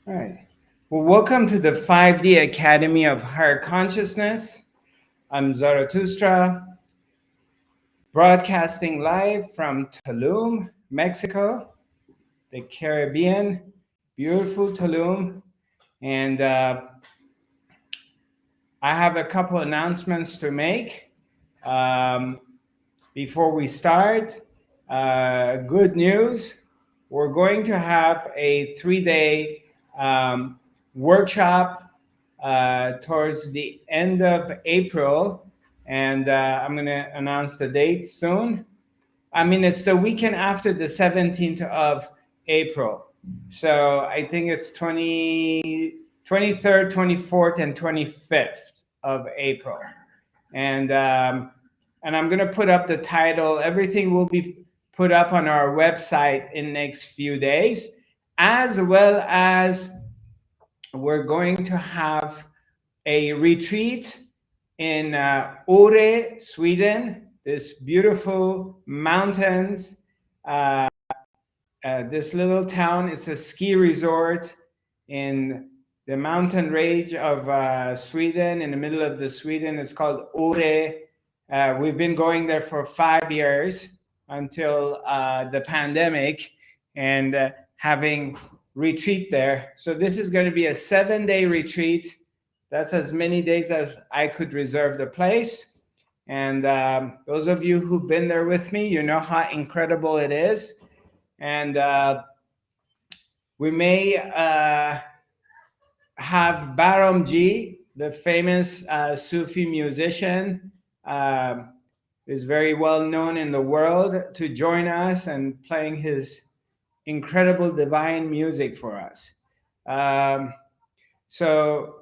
All right. Well, welcome to the 5D Academy of Higher Consciousness. I'm Zarathustra, broadcasting live from Tulum, Mexico, the Caribbean, beautiful Tulum. And I have a couple announcements to make before we start. Good news. We're going to have a 3-day workshop towards the end of April, and I'm going to announce the date soon. I mean, it's the weekend after the 17th of April. So I think it's 23rd, 24th, and 25th of April. And I'm going to put up the title. Everything will be put up on our website in the next few days, as well as we're going to have a retreat in Ore, Sweden, this beautiful mountains, this little town. It's a ski resort in the mountain range of Sweden, in the middle of the Sweden. It's called Ore. We've been going there for 5 years until the pandemic, and having retreat there. So this is going to be a 7-day retreat. That's as many days as I could reserve the place. And those of you who've been there with me, you know how incredible it is. And we may have Baramji, the famous Sufi musician, is very well known in the world, to join us and playing his incredible divine music for us. So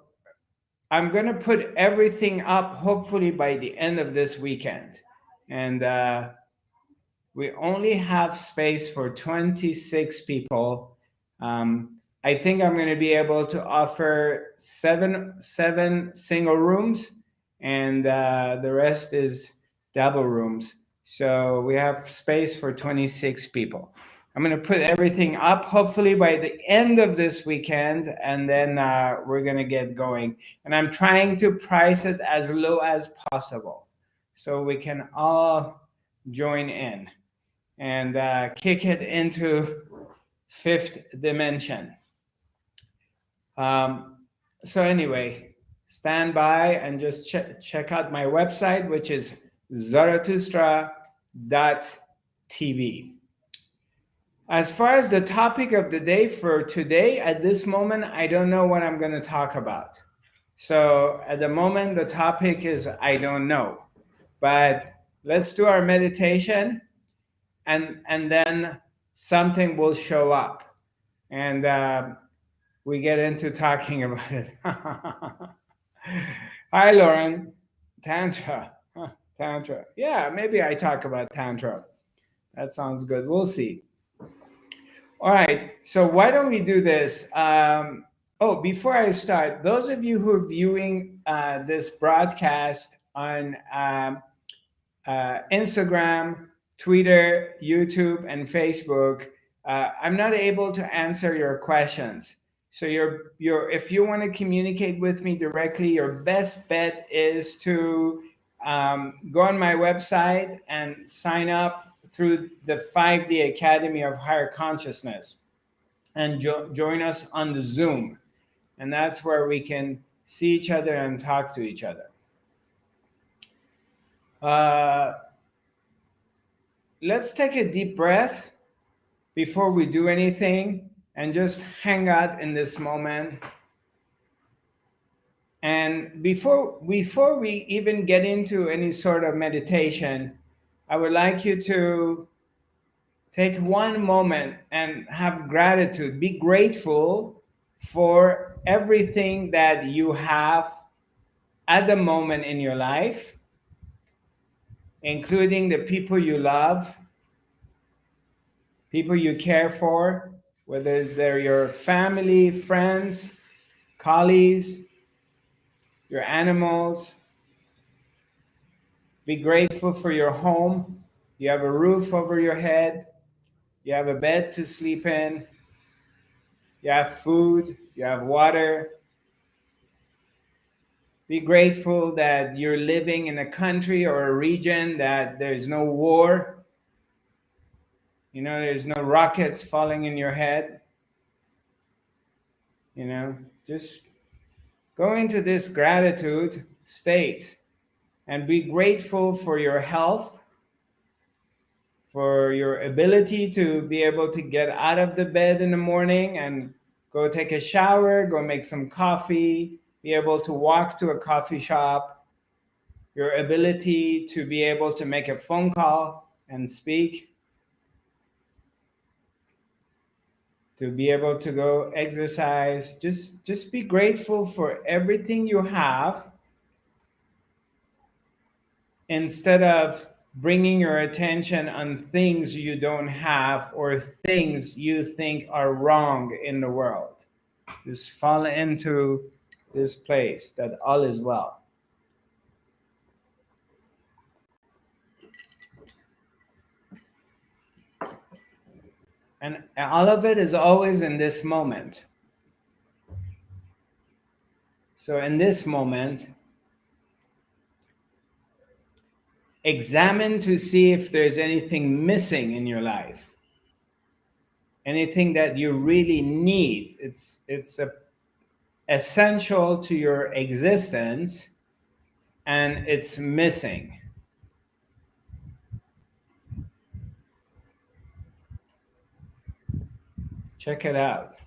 I'm going to put everything up hopefully by the end of this weekend. And we only have space for 26 people. I think I'm going to be able to offer seven single rooms, and the rest is double rooms. So we have space for 26 people. I'm going to put everything up hopefully by the end of this weekend, and then we're going to get going. And I'm trying to price it as low as possible so we can all join in and kick it into fifth dimension. So anyway, stand by and just check out my website, which is Zarathustra.tv. As far as the topic of the day for today, at this moment, I don't know what I'm going to talk about. So at the moment, the topic is I don't know. But let's do our meditation, and then something will show up. And we get into talking about it. Hi, Lauren. Tantra. Tantra. Yeah, maybe I talk about Tantra. That sounds good. We'll see. All right, so why don't we do this? Before I start, those of you who are viewing this broadcast on Instagram, Twitter, YouTube, and Facebook, I'm not able to answer your questions. So if you want to communicate with me directly, your best bet is to go on my website and sign up through the 5D Academy of Higher Consciousness and join us on the Zoom. And that's where we can see each other and talk to each other. Let's take a deep breath before we do anything and just hang out in this moment. And before we even get into any sort of meditation, I would like you to take one moment and have gratitude. Be grateful for everything that you have at the moment in your life, including the people you love, people you care for, whether they're your family, friends, colleagues, your animals. Be grateful for your home. You have a roof over your head. You have a bed to sleep in. you have food, you have water. Be grateful that you're living in a country or a region that there's no war. There's no rockets falling in your head. Just go into this gratitude state and be grateful for your health, for your ability to be able to get out of the bed in the morning and go take a shower, go make some coffee, be able to walk to a coffee shop, your ability to be able to make a phone call and speak, to be able to go exercise. Just be grateful for everything you have, instead of bringing your attention on things you don't have or things you think are wrong in the world. Just fall into this place that all is well. And all of it is always in this moment. So in this moment, examine to see if there's anything missing in your life. Anything that you really need. It's essential to your existence and it's missing. Check it out.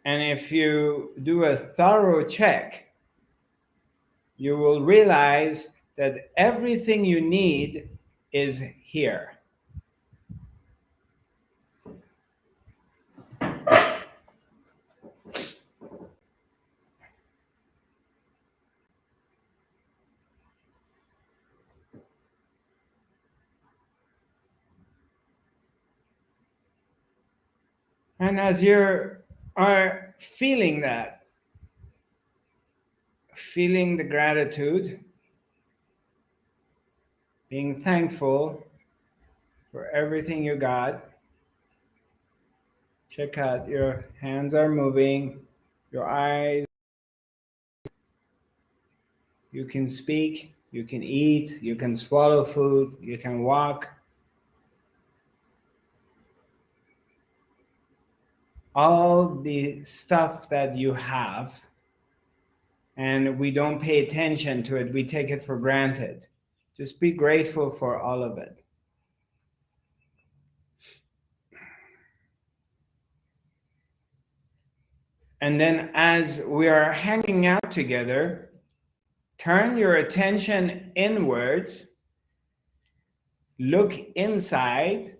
And if you do a thorough check, you will realize that everything you need is here. And as you are feeling that, feeling the gratitude, being thankful for everything you got, check out your hands are moving, your eyes, you can speak, you can eat, you can swallow food, you can walk. All the stuff that you have, and we don't pay attention to it, we take it for granted. Just be grateful for all of it. And then as we are hanging out together, turn your attention inwards, look inside,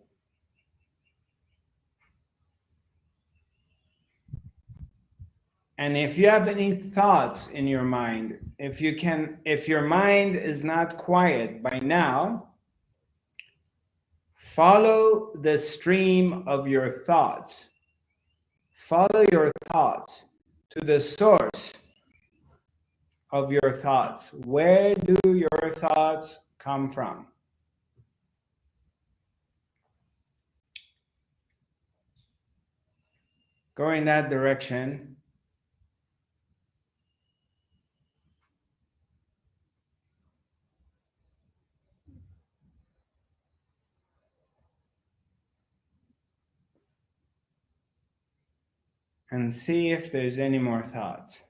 and if you have any thoughts in your mind, if your mind is not quiet by now, follow the stream of your thoughts. Follow your thoughts to the source of your thoughts. Where do your thoughts come from? Go in that direction. And see if there's any more thoughts.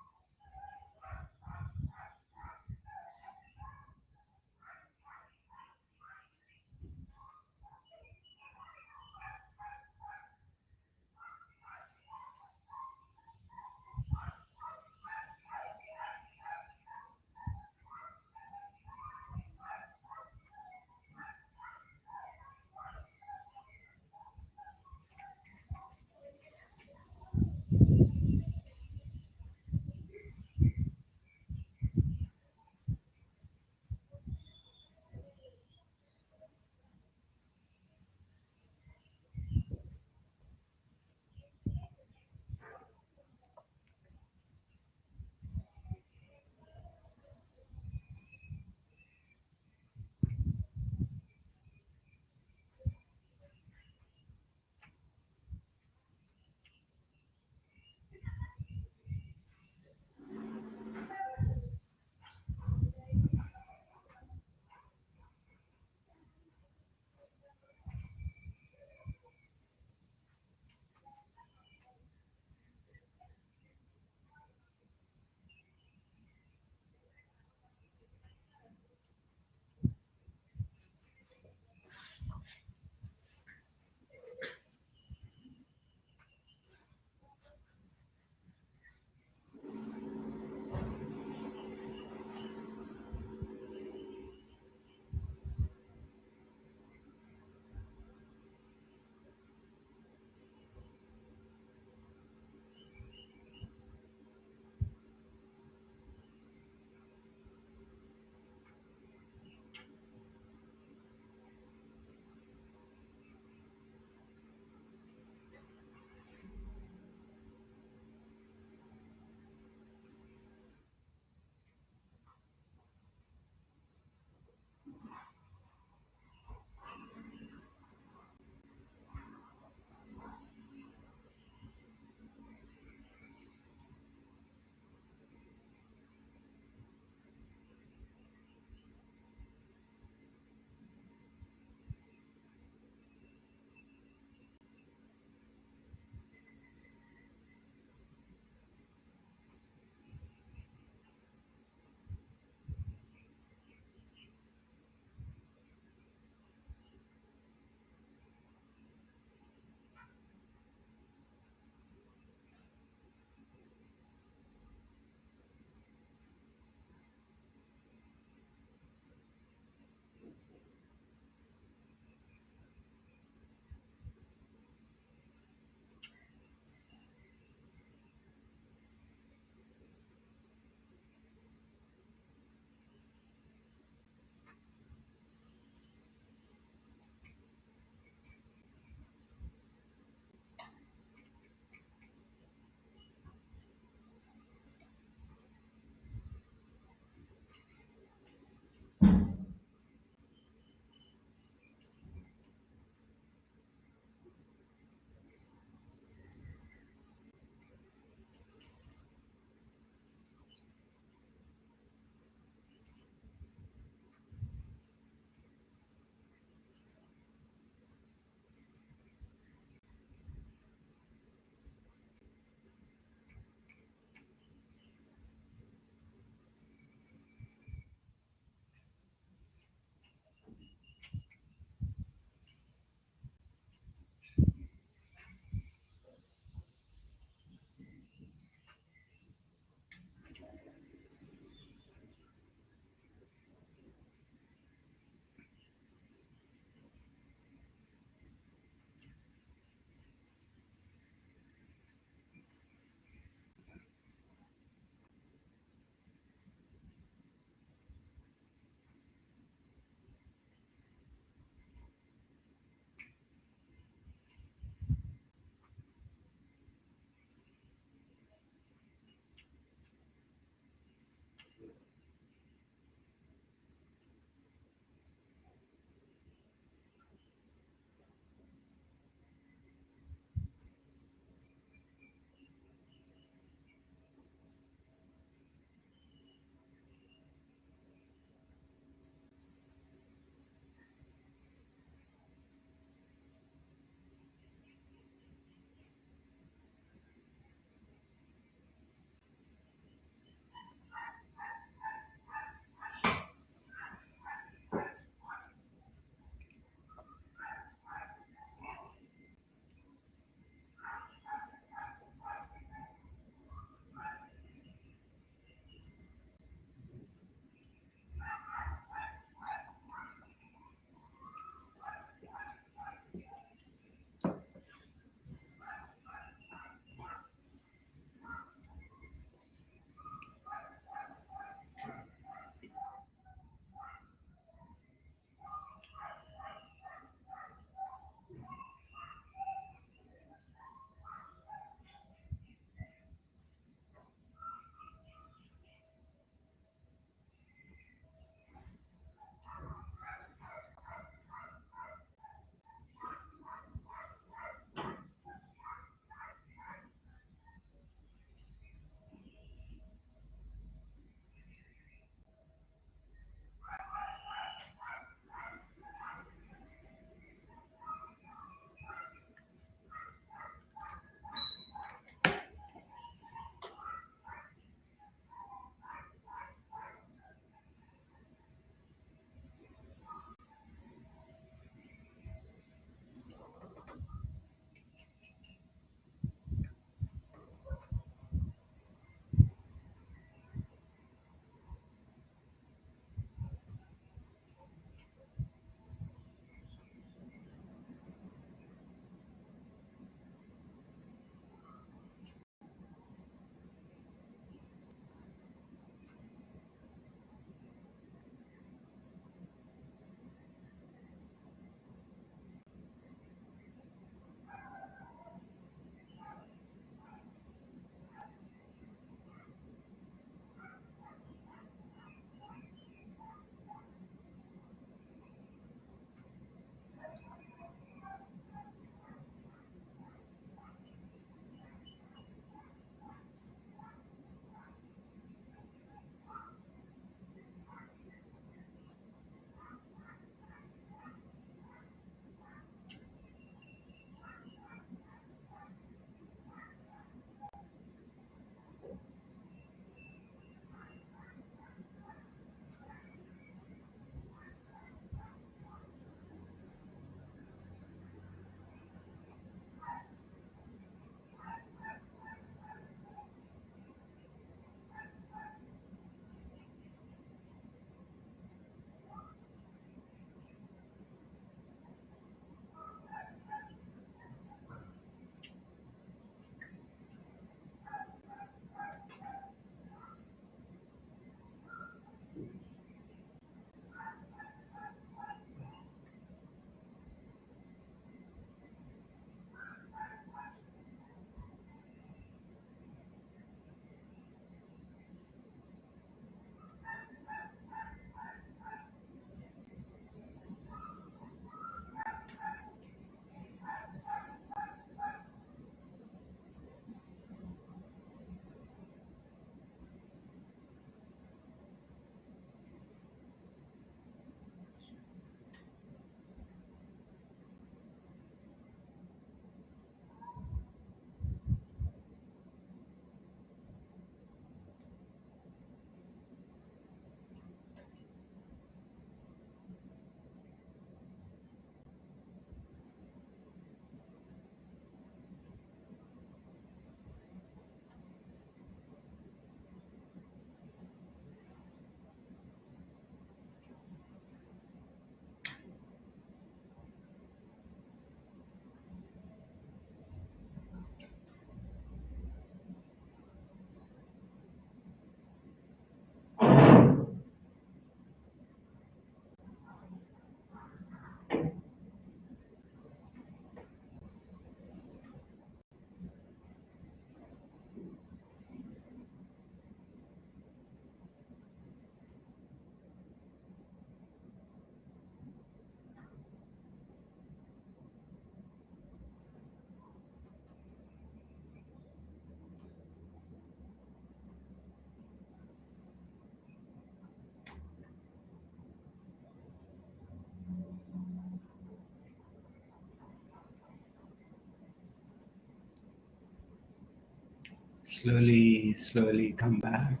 Slowly come back.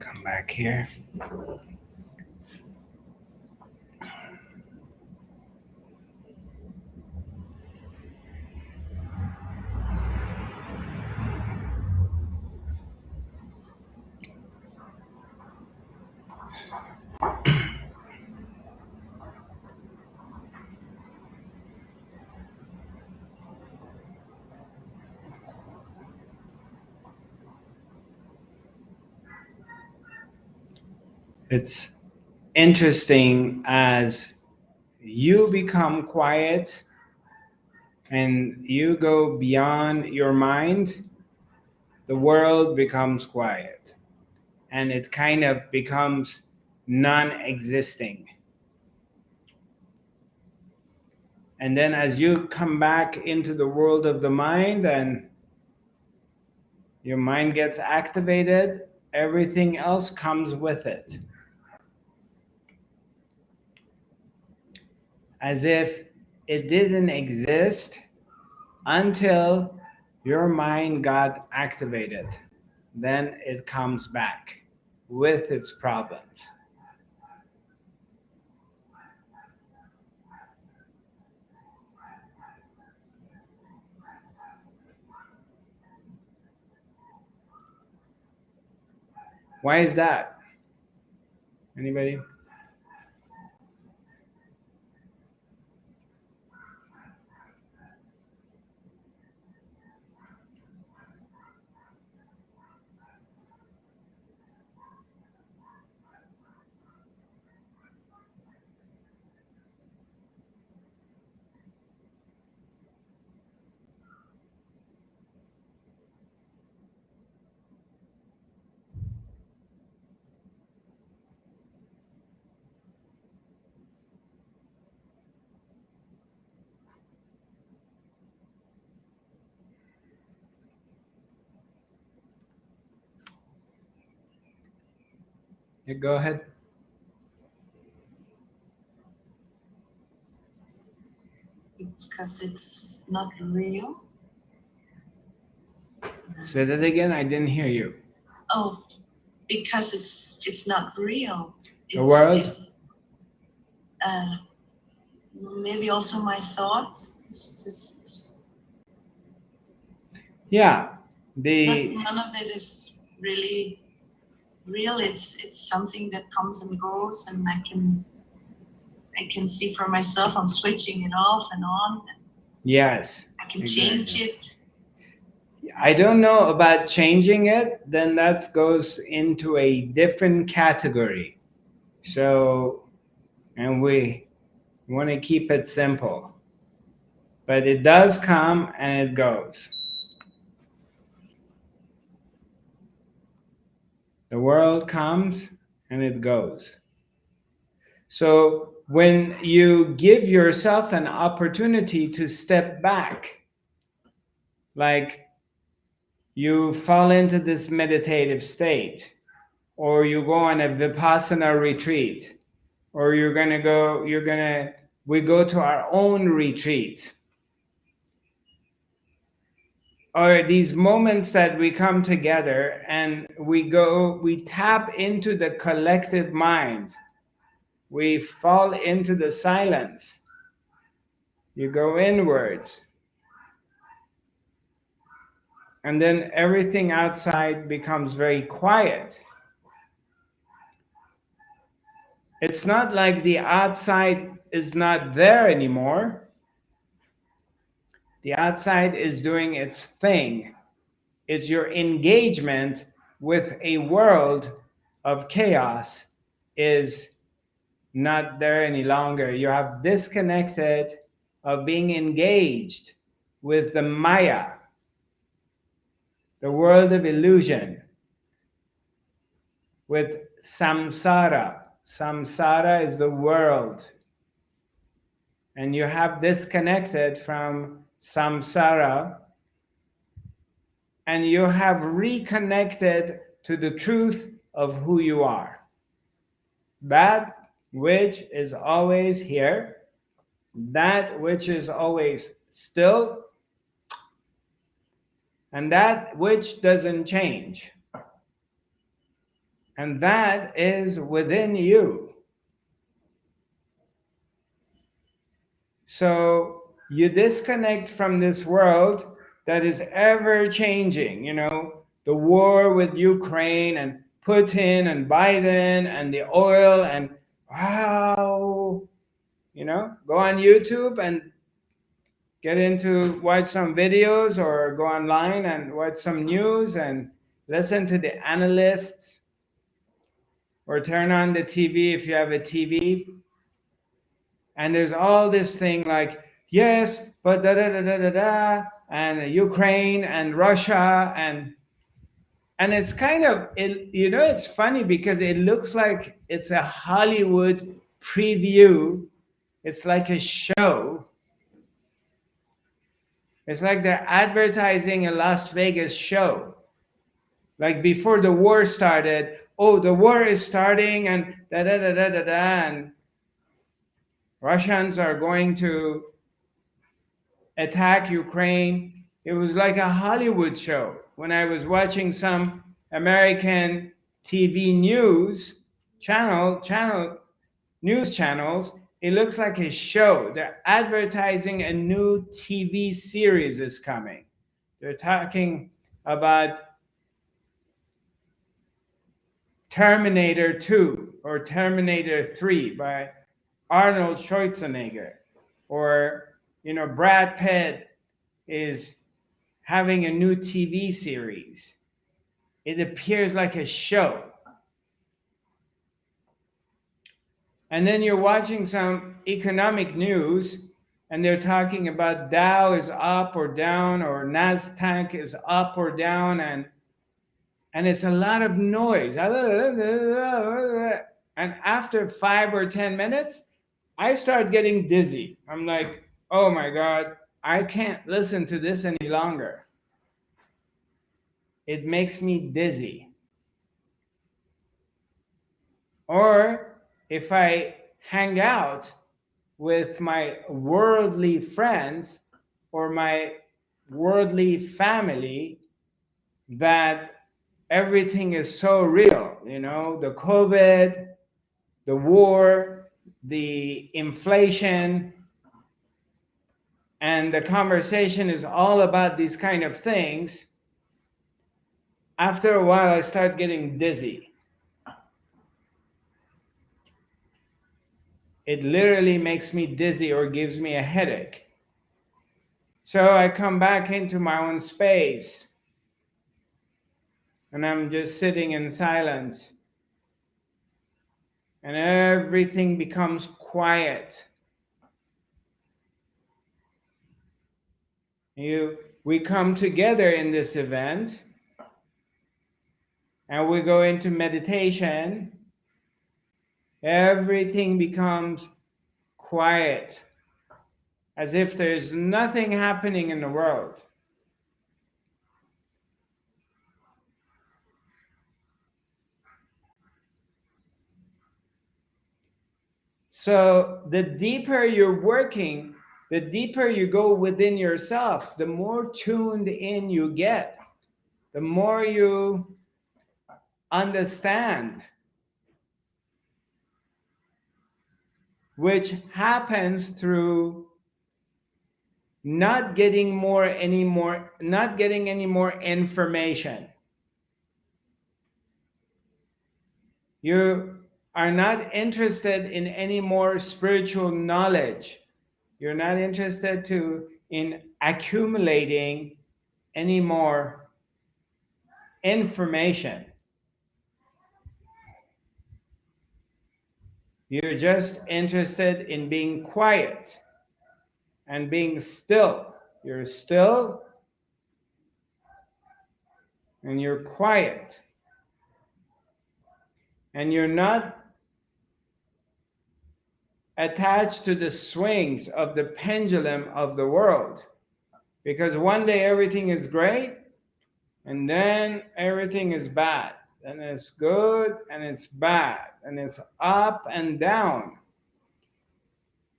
Come back here. It's interesting as you become quiet and you go beyond your mind, the world becomes quiet and it kind of becomes non-existing. And then as you come back into the world of the mind and your mind gets activated, everything else comes with it. As if it didn't exist until your mind got activated. Then it comes back with its problems. Why is that? Anybody? Yeah, go ahead. Because it's not real. Say that again. I didn't hear you. Oh, because it's not real. The world? It's maybe also my thoughts. It's just Yeah. none of it is really real. It's something that comes and goes, and I can see for myself. I'm switching it off and on. Yes. I can change it. I don't know about changing it, then that goes into a different category. So, and we want to keep it simple. But it does come and it goes. The world comes and it goes. So when you give yourself an opportunity to step back, like you fall into this meditative state, or you go on a Vipassana retreat, or we go to our own retreat, or these moments that we come together and we tap into the collective mind. We fall into the silence. You go inwards. And then everything outside becomes very quiet. It's not like the outside is not there anymore. The outside is doing its thing. It's your engagement with a world of chaos is not there any longer. You have disconnected of being engaged with the Maya, the world of illusion, with Samsara. Samsara is the world. And you have disconnected from Samsara and you have reconnected to the truth of who you are. That which is always here, that which is always still, and that which doesn't change. And that is within you. So you disconnect from this world that is ever changing, the war with Ukraine and Putin and Biden and the oil and wow, go on YouTube and get into watch some videos or go online and watch some news and listen to the analysts or turn on the TV if you have a TV. And there's all this thing like, yes, but da da da da da da, and Ukraine and Russia, and it's kind of it's funny because it looks like it's a Hollywood preview. It's like a show. It's like they're advertising a Las Vegas show. Like before the war started, oh, the war is starting, and da da da da da da, and Russians are going to attack Ukraine. It was like a Hollywood show. When I was watching some American TV news channels, it looks like a show. They're advertising a new TV series is coming. They're talking about Terminator 2 or Terminator 3 by Arnold Schwarzenegger, or Brad Pitt is having a new TV series. It appears like a show. And then you're watching some economic news and they're talking about Dow is up or down, or NASDAQ is up or down, and it's a lot of noise. And after 5 or 10 minutes, I start getting dizzy. I'm like, oh my God, I can't listen to this any longer. It makes me dizzy. Or if I hang out with my worldly friends or my worldly family, that everything is so real, the COVID, the war, the inflation, and the conversation is all about these kind of things. After a while, I start getting dizzy. It literally makes me dizzy or gives me a headache. So I come back into my own space and I'm just sitting in silence, and everything becomes quiet. We come together in this event and we go into meditation. Everything becomes quiet, as if there's nothing happening in the world. So the deeper you're working, the deeper you go within yourself, the more tuned in you get, the more you understand, which happens through not getting any more information. You are not interested in any more spiritual knowledge. You're not interested in accumulating any more information. You're just interested in being quiet and being still. You're still and you're quiet. And you're not attached to the swings of the pendulum of the world. Because one day everything is great, And then everything is bad. And it's good and it's bad. And it's up and down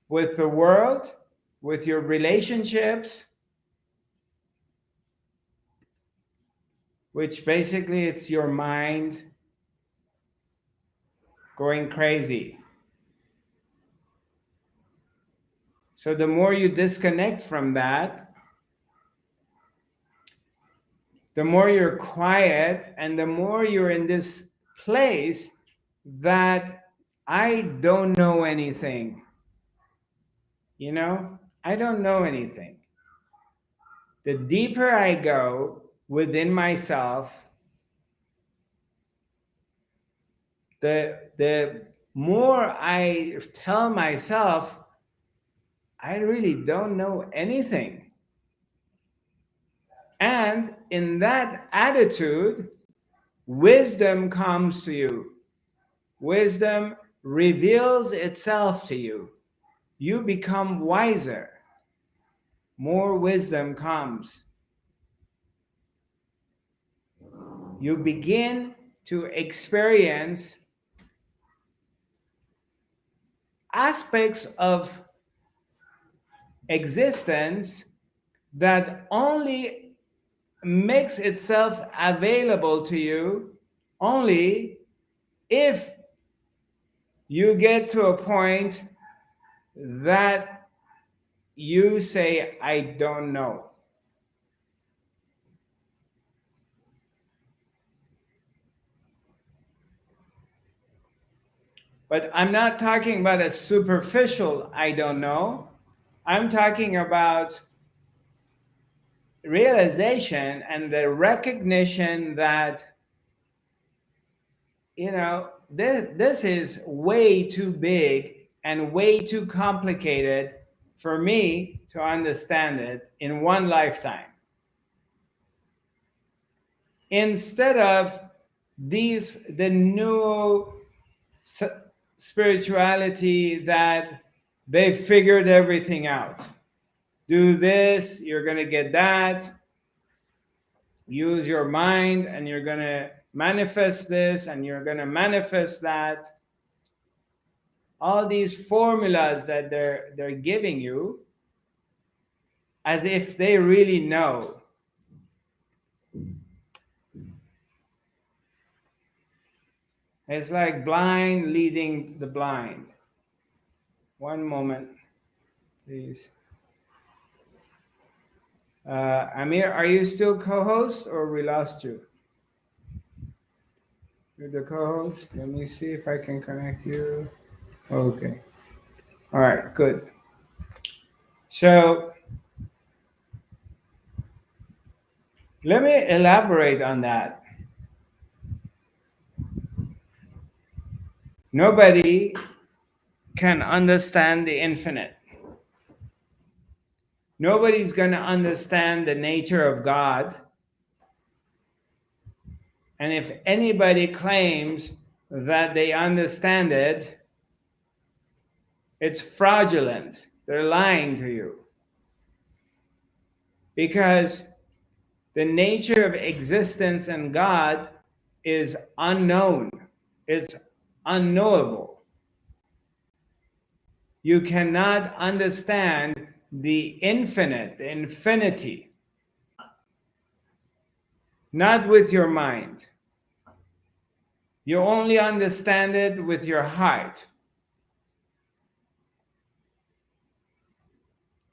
with the world, with your relationships, which basically it's your mind going crazy. So the more you disconnect from that, the more you're quiet and the more you're in this place that I don't know anything. You know, I don't know anything. The deeper I go within myself, the more I tell myself, I really don't know anything. And in that attitude, wisdom comes to you. Wisdom reveals itself to you. You become wiser. More wisdom comes. You begin to experience aspects of existence that only makes itself available to you only if you get to a point that you say, I don't know. But I'm not talking about a superficial I don't know. I'm talking about realization and the recognition that, you know, this is way too big and way too complicated for me to understand it in one lifetime. Instead of the new spirituality that they figured everything out. Do this, you're going to get that. Use your mind and you're going to manifest this and you're going to manifest that. All these formulas that they're giving you as if they really know. It's like blind leading the blind. One moment, please. Amir, are you still co-host or we lost you? You're the co-host. Let me see if I can connect you. Okay. All right, good. So let me elaborate on that. Nobody can understand the infinite. Nobody's going to understand the nature of God. And if anybody claims that they understand it, it's fraudulent. They're lying to you. Because the nature of existence and God is unknown. It's unknowable. You cannot understand the infinite, the infinity, not with your mind. You only understand it with your heart.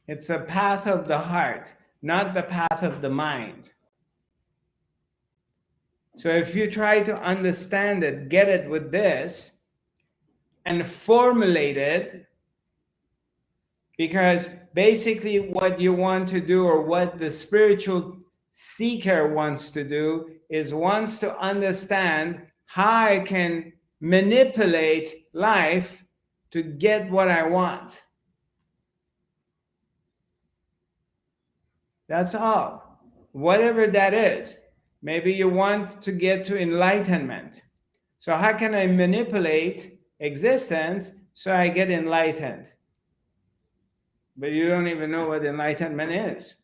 It's a path of the heart, not the path of the mind. So if you try to understand it, get it with this, and formulate it, because basically what you want to do, or what the spiritual seeker wants to do, is wants to understand how I can manipulate life to get what I want. That's all. Whatever that is. Maybe you want to get to enlightenment. So how can I manipulate existence so I get enlightened? But you don't even know what enlightenment is.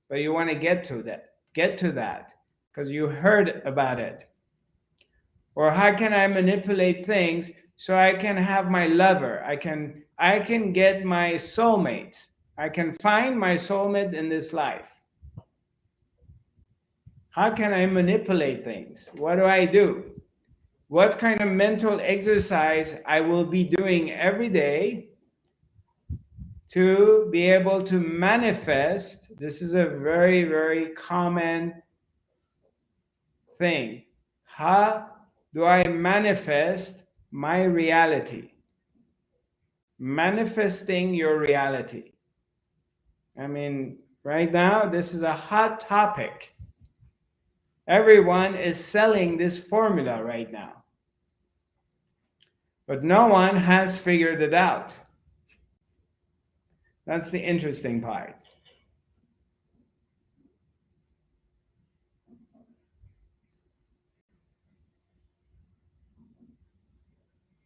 But you want to get to that. Get to that. because you heard about it? Or how can I manipulate things so I can have my lover? I can get my soulmate. I can find my soulmate in this life. How can I manipulate things? What do I do? What kind of mental exercise I will be doing every day to be able to manifest? This is a very, very common thing. How do I manifest my reality? Manifesting your reality. I mean, right now, this is a hot topic. Everyone is selling this formula right now, but no one has figured it out. That's the interesting part.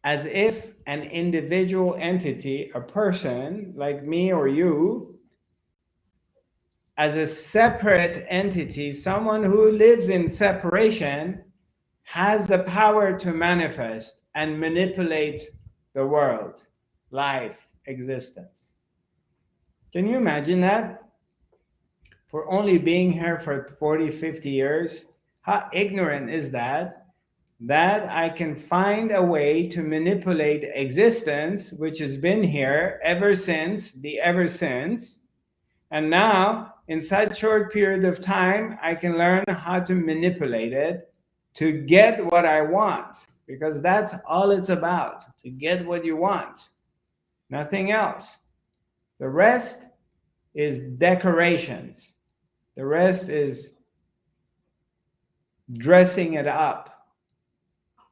As if an individual entity, a person like me or you, as a separate entity, someone who lives in separation, has the power to manifest and manipulate the world, life, existence. Can you imagine that? For only being here for 40, 50 years, how ignorant is that? That I can find a way to manipulate existence, which has been here ever since the ever since. And now, in such short period of time, I can learn how to manipulate it to get what I want. Because that's all it's about, to get what you want. Nothing else. The rest is decorations. The rest is dressing it up.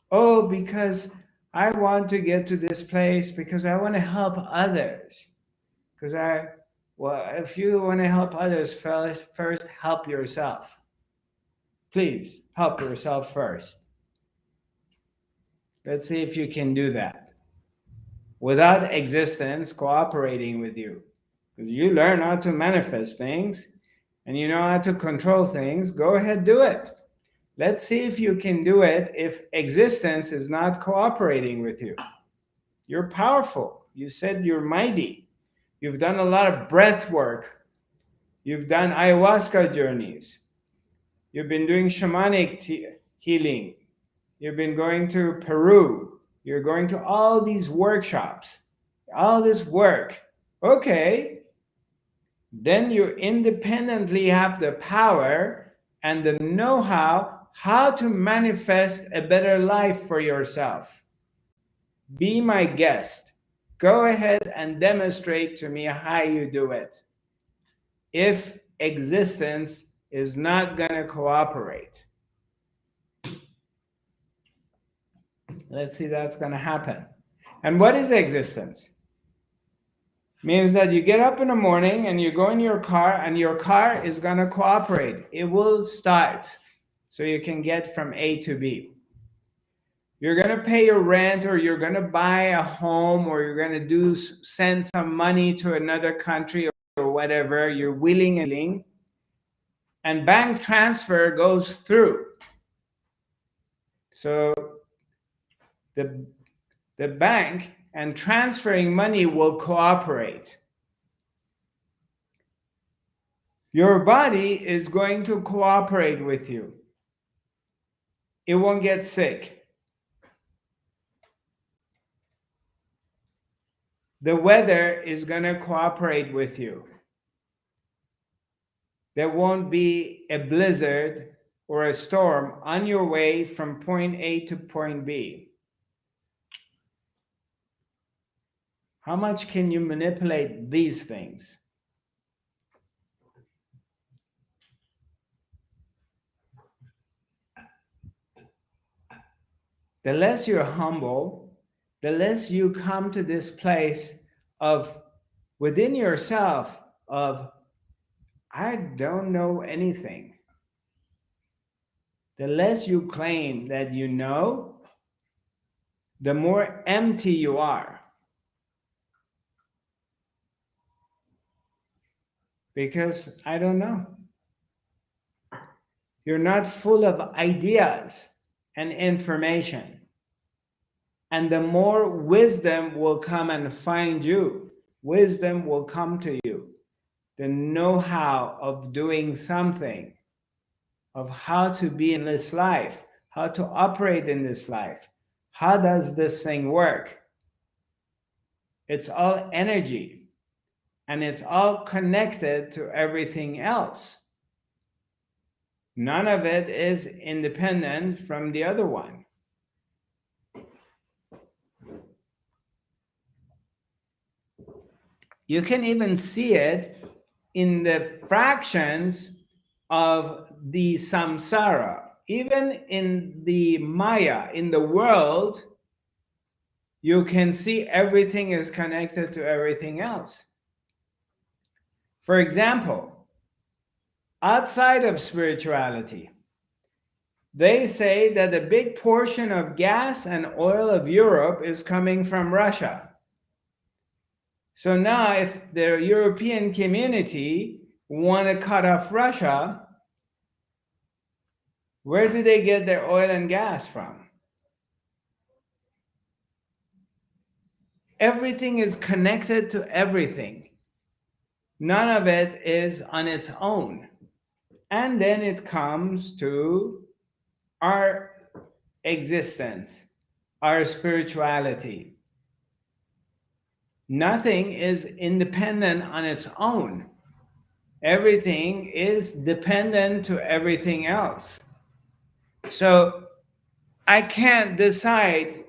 Oh, because I want to get to this place because I want to help others. Well, if you want to help others, first help yourself. Please help yourself first. Let's see if you can do that without existence cooperating with you. Because you learn how to manifest things and you know how to control things, go ahead, do it. Let's see if you can do it if existence is not cooperating with you. You're powerful. You said you're mighty. You've done a lot of breath work. You've done ayahuasca journeys. You've been doing shamanic healing. You've been going to Peru. You're going to all these workshops, all this work. Okay, then you independently have the power and the know-how how to manifest a better life for yourself. Be my guest. Go ahead and demonstrate to me how you do it. If existence is not going to cooperate. Let's see that's going to happen. And what is existence? Means that you get up in the morning and you go in your car and your car is going to cooperate. It will start so you can get from A to B. You're going to pay your rent, or you're going to buy a home, or you're going to send some money to another country or whatever. You're willing, and bank transfer goes through. So the bank and transferring money will cooperate. Your body is going to cooperate with you. It won't get sick. The weather is going to cooperate with you. There won't be a blizzard or a storm on your way from point A to point B. How much can you manipulate these things? The less you're humble, the less you come to this place of within yourself of, I don't know anything. The less you claim that you know, the more empty you are. Because I don't know. You're not full of ideas and information. And the more wisdom will come and find you, wisdom will come to you. The know-how of doing something, of how to be in this life, how to operate in this life. How does this thing work? It's all energy, and it's all connected to everything else. None of it is independent from the other one. You can even see it in the fractions of the samsara. Even in the Maya, in the world, you can see everything is connected to everything else. For example, outside of spirituality, they say that a big portion of gas and oil of Europe is coming from Russia. So now if the European community want to cut off Russia, where do they get their oil and gas from? Everything is connected to everything. None of it is on its own. And then it comes to our existence, our spirituality. Nothing is independent on its own. Everything is dependent to everything else. So I can't decide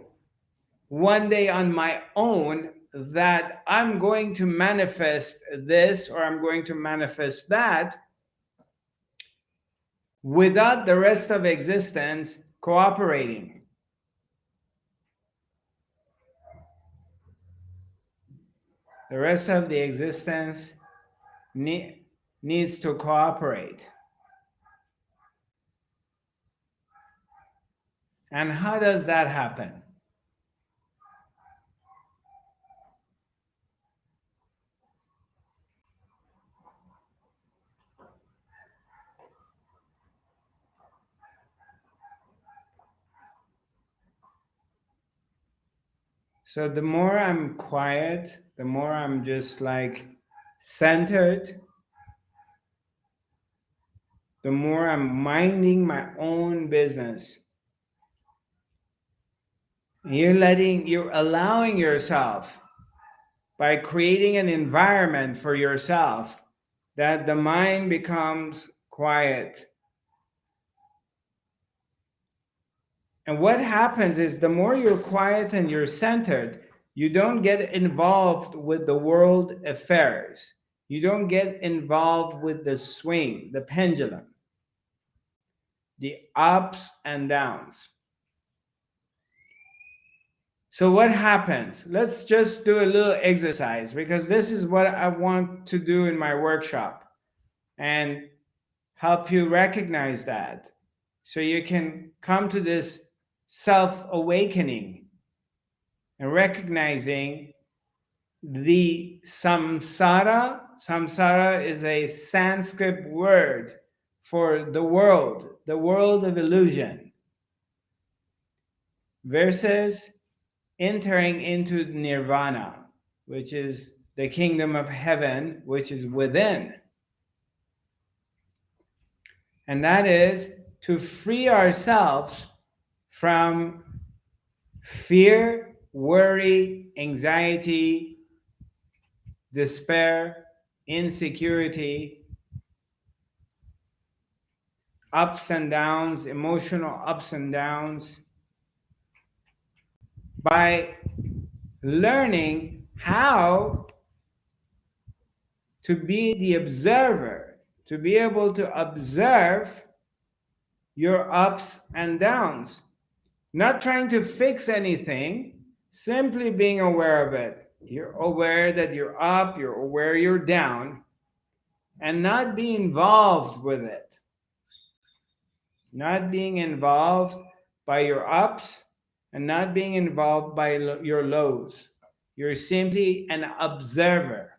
one day on my own that I'm going to manifest this or I'm going to manifest that without the rest of existence cooperating. The rest of the existence needs to cooperate. And how does that happen? So the more I'm quiet, the more I'm just like centered, the more I'm minding my own business. You're allowing yourself by creating an environment for yourself that the mind becomes quiet. And what happens is the more you're quiet and you're centered, you don't get involved with the world affairs. You don't get involved with the swing, the pendulum, the ups and downs. So what happens? Let's just do a little exercise because this is what I want to do in my workshop and help you recognize that so you can come to this self-awakening and recognizing the samsara. Samsara is a Sanskrit word for the world of illusion, versus entering into nirvana, which is the kingdom of heaven, which is within. And that is to free ourselves from fear, worry, anxiety, despair, insecurity, ups and downs, emotional ups and downs, by learning how to be the observer, to be able to observe your ups and downs, not trying to fix anything, simply being aware of it. You're aware that you're up, you're aware you're down, and not be involved with it. Not being involved by your ups and not being involved by your lows. You're simply an observer.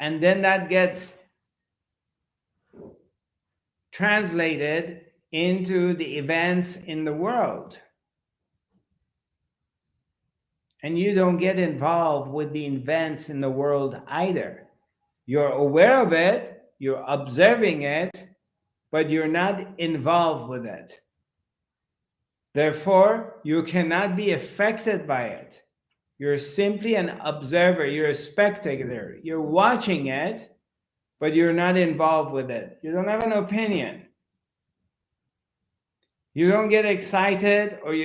And then that gets translated into the events in the world. And you don't get involved with the events in the world either. You're aware of it, you're observing it, but you're not involved with it. Therefore, you cannot be affected by it. You're simply an observer, you're a spectator, you're watching it, but you're not involved with it. You don't have an opinion. You don't get excited, or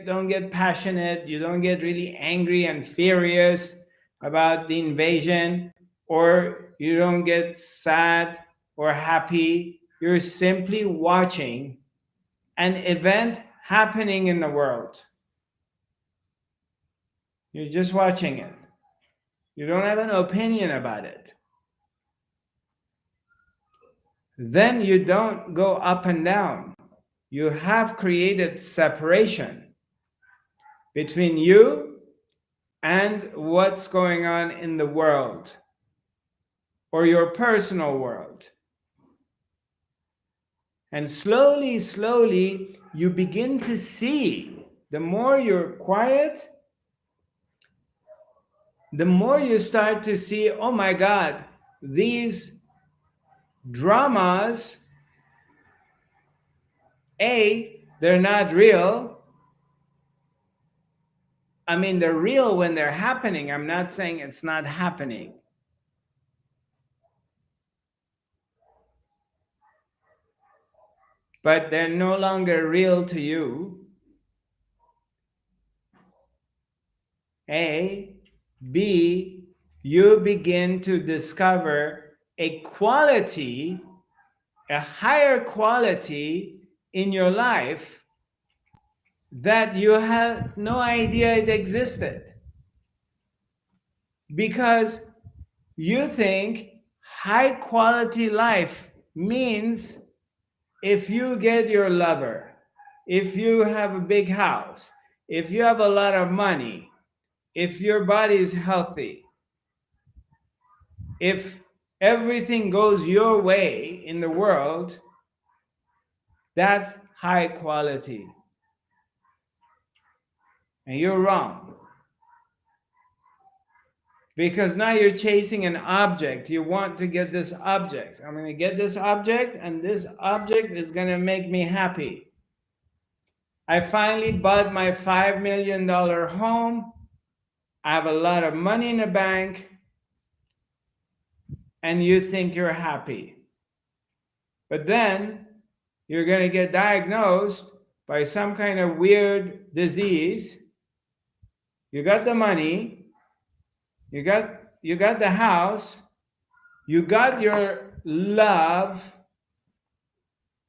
don't get passionate, you don't get really angry and furious about the invasion, or you don't get sad or happy. You're simply watching an event happening in the world. You're just watching it. You don't have an opinion about it. Then you don't go up and down. You have created separation between you and what's going on in the world or your personal world. And slowly, slowly, you begin to see, the more you're quiet, the more you start to see, oh my God, these dramas, they're not real. I mean, they're real when they're happening. I'm not saying it's not happening. But they're no longer real to you. A. B. You begin to discover a quality, a higher quality in your life that you have no idea it existed. Because you think high quality life means if you get your lover, if you have a big house, if you have a lot of money, if your body is healthy, if everything goes your way in the world, that's high quality. And you're wrong. Because now you're chasing an object. You want to get this object. I'm going to get this object, and this object is going to make me happy. I finally bought my $5 million home. I have a lot of money in the bank. And you think you're happy. But then you're going to get diagnosed by some kind of weird disease. You got the money. You got the house. You got your love.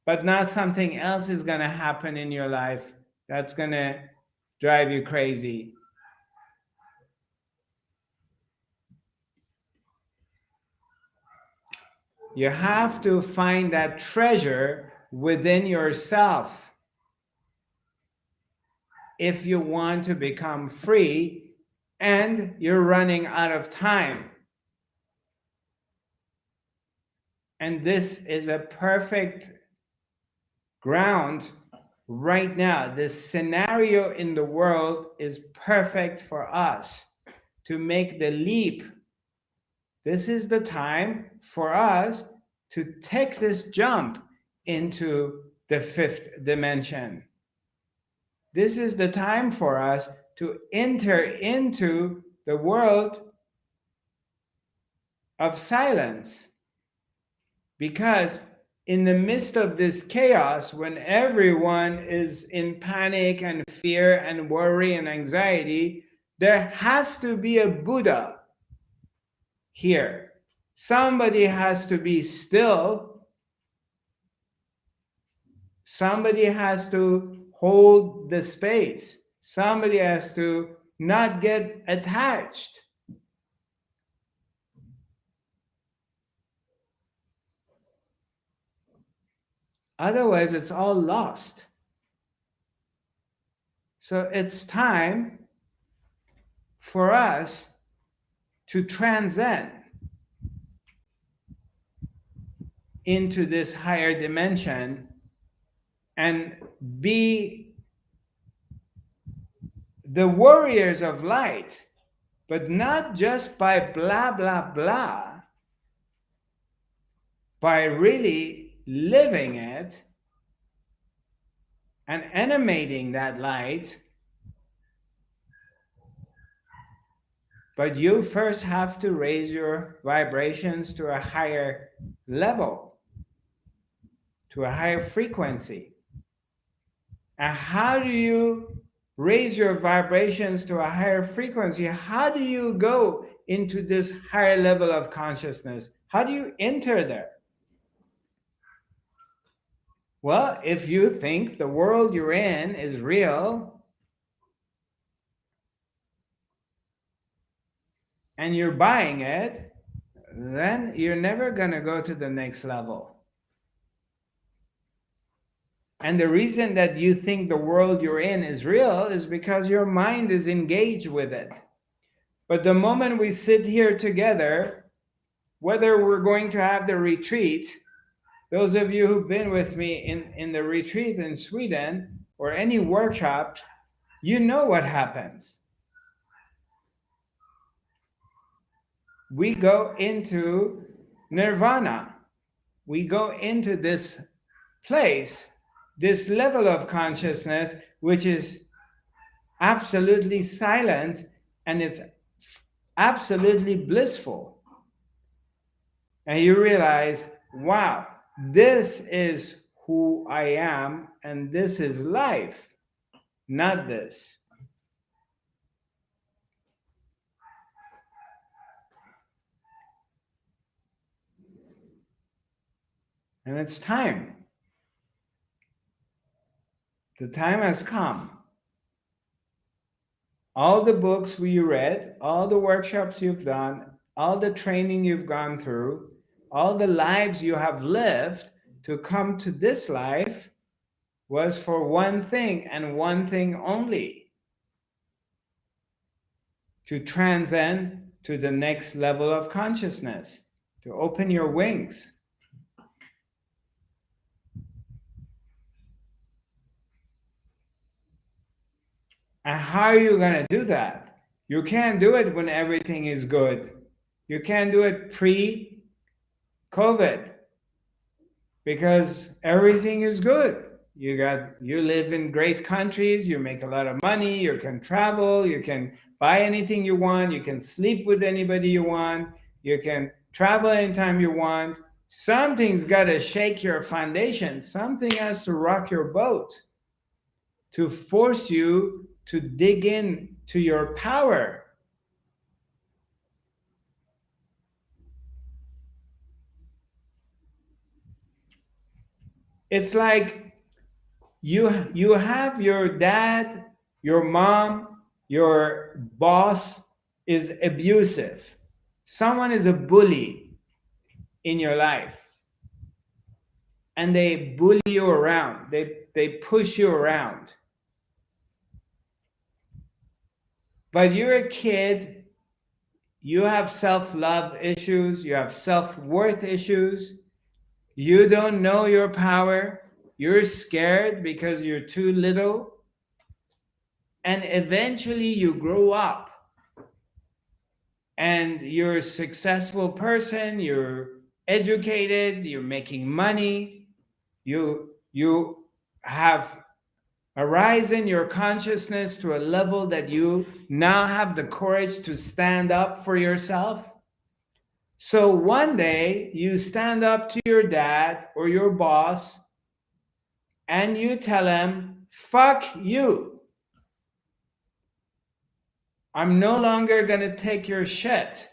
But now something else is going to happen in your life that's going to drive you crazy. You have to find that treasure within yourself if you want to become free and you're running out of time. And this is a perfect ground right now. This scenario in the world is perfect for us to make the leap. This is the time for us to take this jump into the fifth dimension. This is the time for us to enter into the world of silence. Because in the midst of this chaos, when everyone is in panic and fear and worry and anxiety, there has to be a Buddha here. Somebody has to be still. Somebody has to hold the space. Somebody has to not get attached. Otherwise, it's all lost. So it's time for us to transcend. into this higher dimension and be the warriors of light, but not just by blah, blah, blah, by really living it and animating that light. But you first have to raise your vibrations to a higher level, to a higher frequency. And how do you raise your vibrations to a higher frequency? How do you go into this higher level of consciousness? How do you enter there? Well, if you think the world you're in is real and you're buying it, then you're never going to go to the next level. And the reason that you think the world you're in is real is because your mind is engaged with it. But the moment we sit here together, whether we're going to have the retreat, those of you who've been with me in the retreat in Sweden or any workshop, you know what happens. We go into nirvana. We go into this place, this level of consciousness, which is absolutely silent and it's absolutely blissful. And you realize, wow, this is who I am and this is life, not this. And it's time. The time has come. All the books we read, all the workshops you've done, all the training you've gone through, all the lives you have lived to come to this life was for one thing and one thing only: to transcend to the next level of consciousness, to open your wings. And how are you going to do that? You can't do it when everything is good. You can't do it pre-COVID because everything is good. You live in great countries, you make a lot of money, you can travel, you can buy anything you want, you can sleep with anybody you want, you can travel anytime you want. Something's got to shake your foundation. Something has to rock your boat to force you to dig in to your power. It's like you have your dad, your mom, your boss is abusive. Someone is a bully in your life. And they bully you around. They push you around. But you're a kid, you have self-love issues, you have self-worth issues, you don't know your power, you're scared because you're too little, and eventually you grow up and you're a successful person, you're educated, you're making money, you have arisen your consciousness to a level that you now have the courage to stand up for yourself. So one day you stand up to your dad or your boss and you tell him, fuck you. I'm no longer going to take your shit.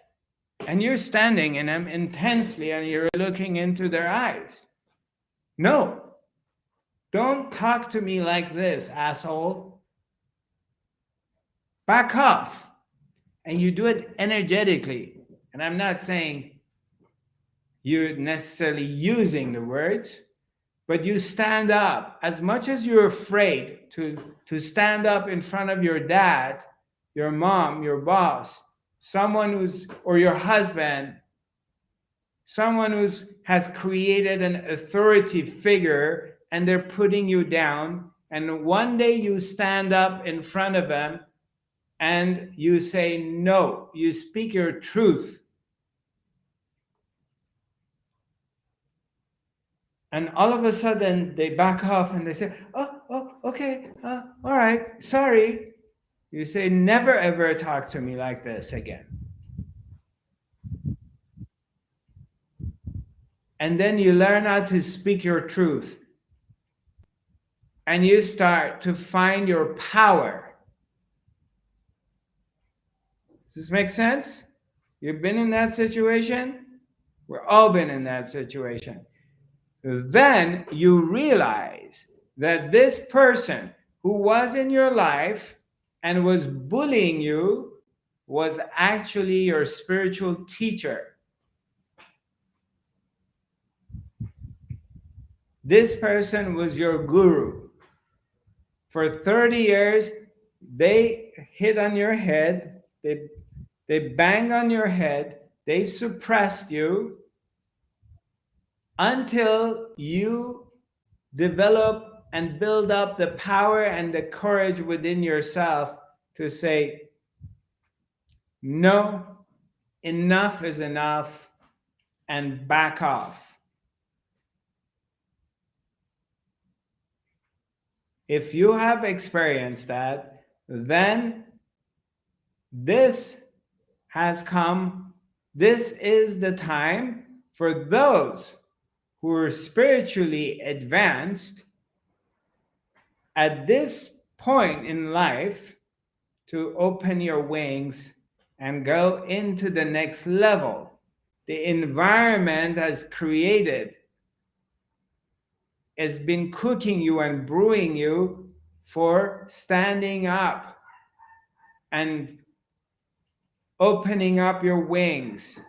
And you're standing in them intensely and you're looking into their eyes. No, don't talk to me like this, asshole. Back off. And you do it energetically. And I'm not saying you're necessarily using the words, but you stand up. As much as you're afraid to stand up in front of your dad, your mom, your boss, someone who's, or your husband, someone who has created an authority figure and they're putting you down, and one day you stand up in front of them and you say no, you speak your truth, and all of a sudden they back off and they say, oh, okay, all right, sorry. You say, never ever talk to me like this again. And then you learn how to speak your truth, and you start to find your power. Does this make sense? You've been in that situation? We've all been in that situation. Then you realize that this person who was in your life and was bullying you was actually your spiritual teacher. This person was your guru. For 30 years, they hit on your head, they bang on your head, they suppressed you until you develop and build up the power and the courage within yourself to say, no, enough is enough, and back off. If you have experienced that, then this has come, this is the time for those who are spiritually advanced at this point in life to open your wings and go into the next level. The environment has created, has been cooking you and brewing you for standing up and opening up your wings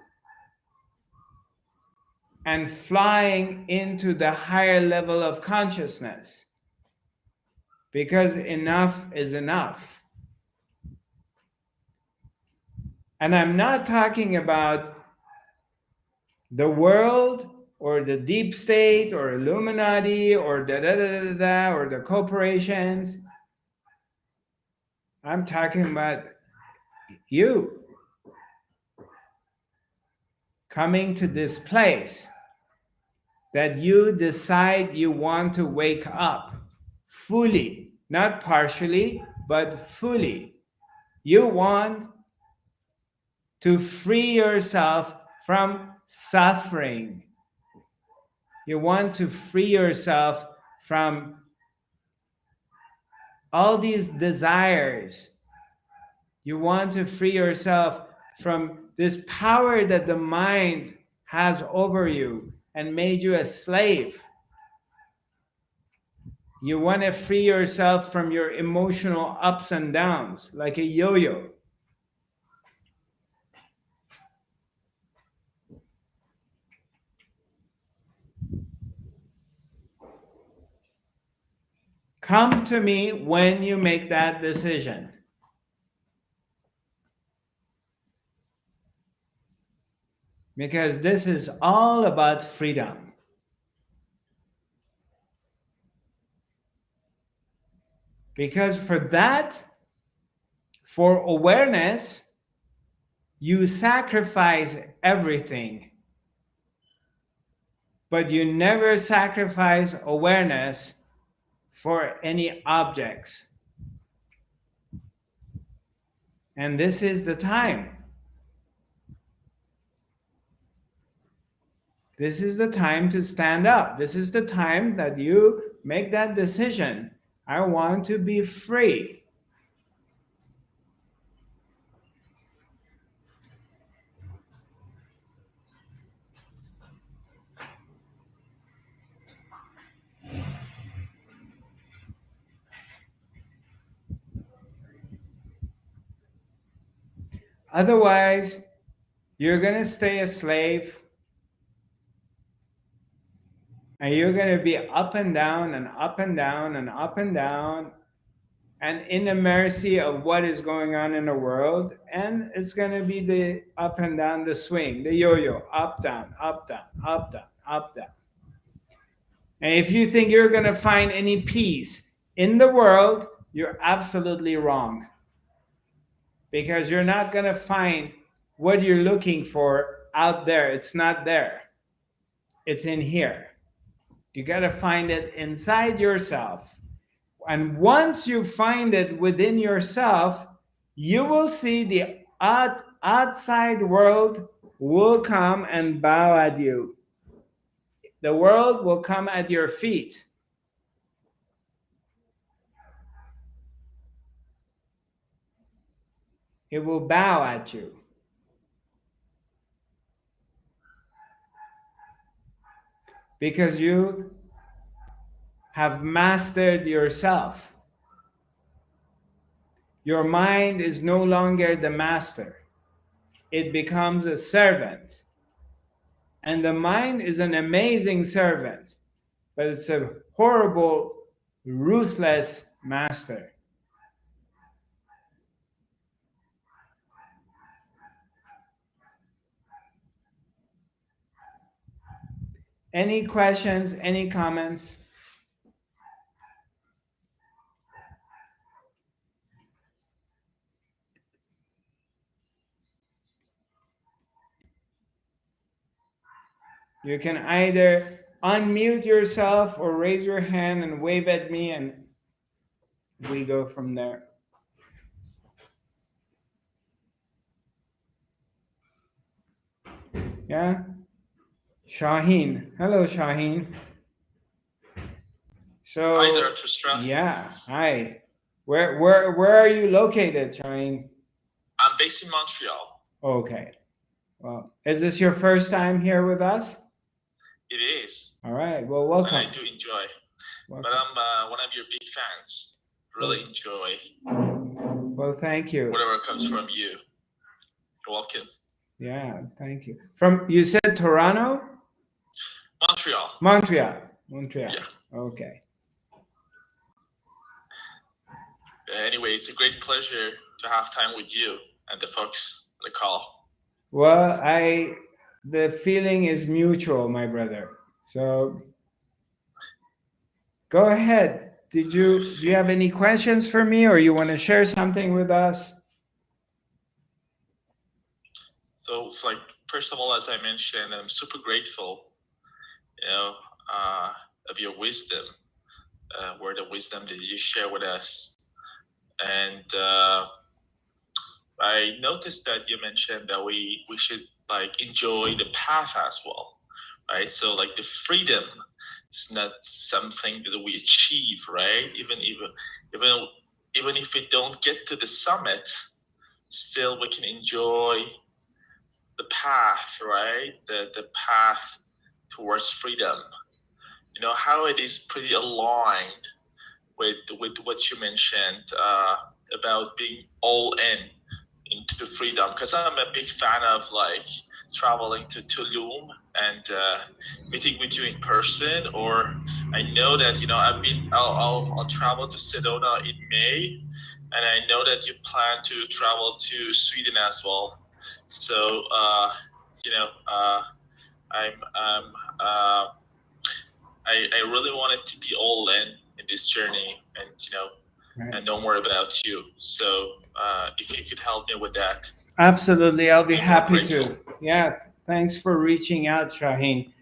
and flying into the higher level of consciousness, because enough is enough. And I'm not talking about the world or the deep state or Illuminati or or the corporations. I'm talking about you coming to this place that you decide you want to wake up fully, not partially, but fully. You want to free yourself from suffering. You want to free yourself from all these desires. You want to free yourself from this power that the mind has over you and made you a slave. You want to free yourself from your emotional ups and downs, like a yo-yo. Come to me when you make that decision. Because this is all about freedom. Because for that, for awareness, you sacrifice everything. But you never sacrifice awareness for any objects. And this is the time. This is the time to stand up. This is the time that you make that decision. I want to be free. Otherwise, you're going to stay a slave, and you're going to be up and down and up and down and up and down, and in the mercy of what is going on in the world. And it's going to be the up and down, the swing, the yo-yo, up, down, up, down, up, down, up, down. And if you think you're going to find any peace in the world, you're absolutely wrong. Because you're not going to find what you're looking for out there. It's not there. It's in here. You got to find it inside yourself. And once you find it within yourself, you will see the outside world will come and bow at you. The world will come at your feet. It will bow at you. Because you have mastered yourself. Your mind is no longer the master. It becomes a servant. And the mind is an amazing servant, but it's a horrible, ruthless master. Any questions, any comments? You can either unmute yourself or raise your hand and wave at me, and we go from there. Yeah? Shaheen. Hello, Shaheen. So, hi, Zarathustra. Yeah, hi. Where are you located, Shaheen? I'm based in Montreal. Okay. Well, is this your first time here with us? It is. All right. Well, welcome. And I do enjoy. Welcome. But I'm one of your big fans. Really enjoy. Well, thank you. Whatever comes from you. You're welcome. Yeah, thank you. From, you said Toronto? Montreal. Montreal. Yeah. Okay. Anyway, it's a great pleasure to have time with you and the folks on the call. Well, the feeling is mutual, my brother. So go ahead. Do you have any questions for me, or you want to share something with us? So it's like, first of all, as I mentioned, I'm super grateful, of your wisdom, word of wisdom that you share with us. And I noticed that you mentioned that we should like enjoy the path as well, right? So like the freedom is not something that we achieve, right? Even if we don't get to the summit, still we can enjoy the path, right? The path towards freedom. You know how it is pretty aligned with what you mentioned about being all in into freedom, because I'm a big fan of like traveling to Tulum and meeting with you in person. Or I know that I'll travel to Sedona in May, and I know that you plan to travel to Sweden as well. So I really wanted to be all in this journey, and Right. And know more about you. So if you could help me with that. Absolutely, I'll be happy grateful. to. Yeah, thanks for reaching out, Shaheen.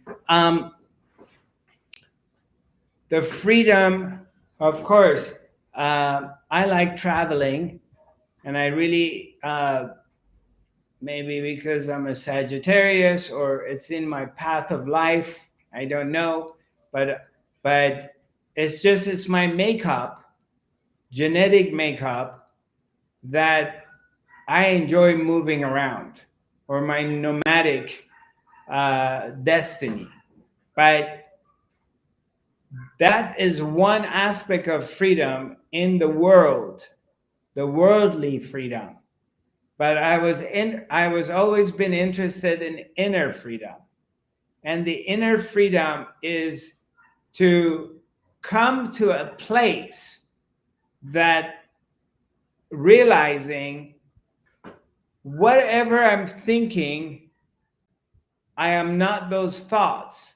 The freedom, of course. I like traveling, and I really, maybe because I'm a Sagittarius or it's in my path of life, I don't know, but it's my makeup, genetic makeup, that I enjoy moving around, or my nomadic destiny. But that is one aspect of freedom in the world, the worldly freedom. But I was always been interested in inner freedom. And the inner freedom is to come to a place that realizing whatever I'm thinking, I am not those thoughts.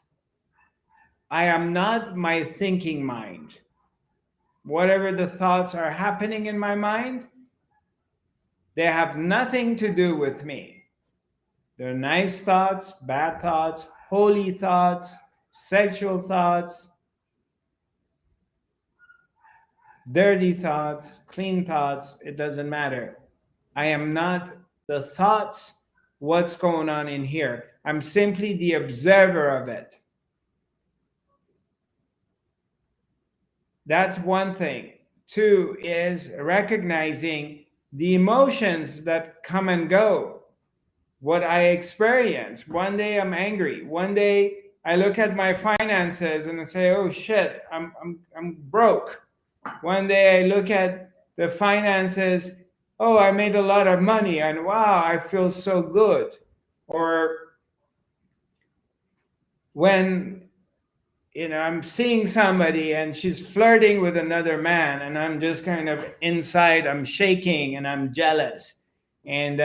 I am not my thinking mind. Whatever the thoughts are happening in my mind, they have nothing to do with me. They're nice thoughts, bad thoughts, holy thoughts, sexual thoughts, dirty thoughts, clean thoughts, it doesn't matter. I am not the thoughts, what's going on in here. I'm simply the observer of it. That's one thing. Two is recognizing the emotions that come and go, what I experience. One day I'm angry. One day I look at my finances and I say, oh shit, I'm broke. One day I look at the finances, oh, I made a lot of money and wow, I feel so good. Or when I'm seeing somebody and she's flirting with another man and I'm just kind of inside, I'm shaking and I'm jealous. And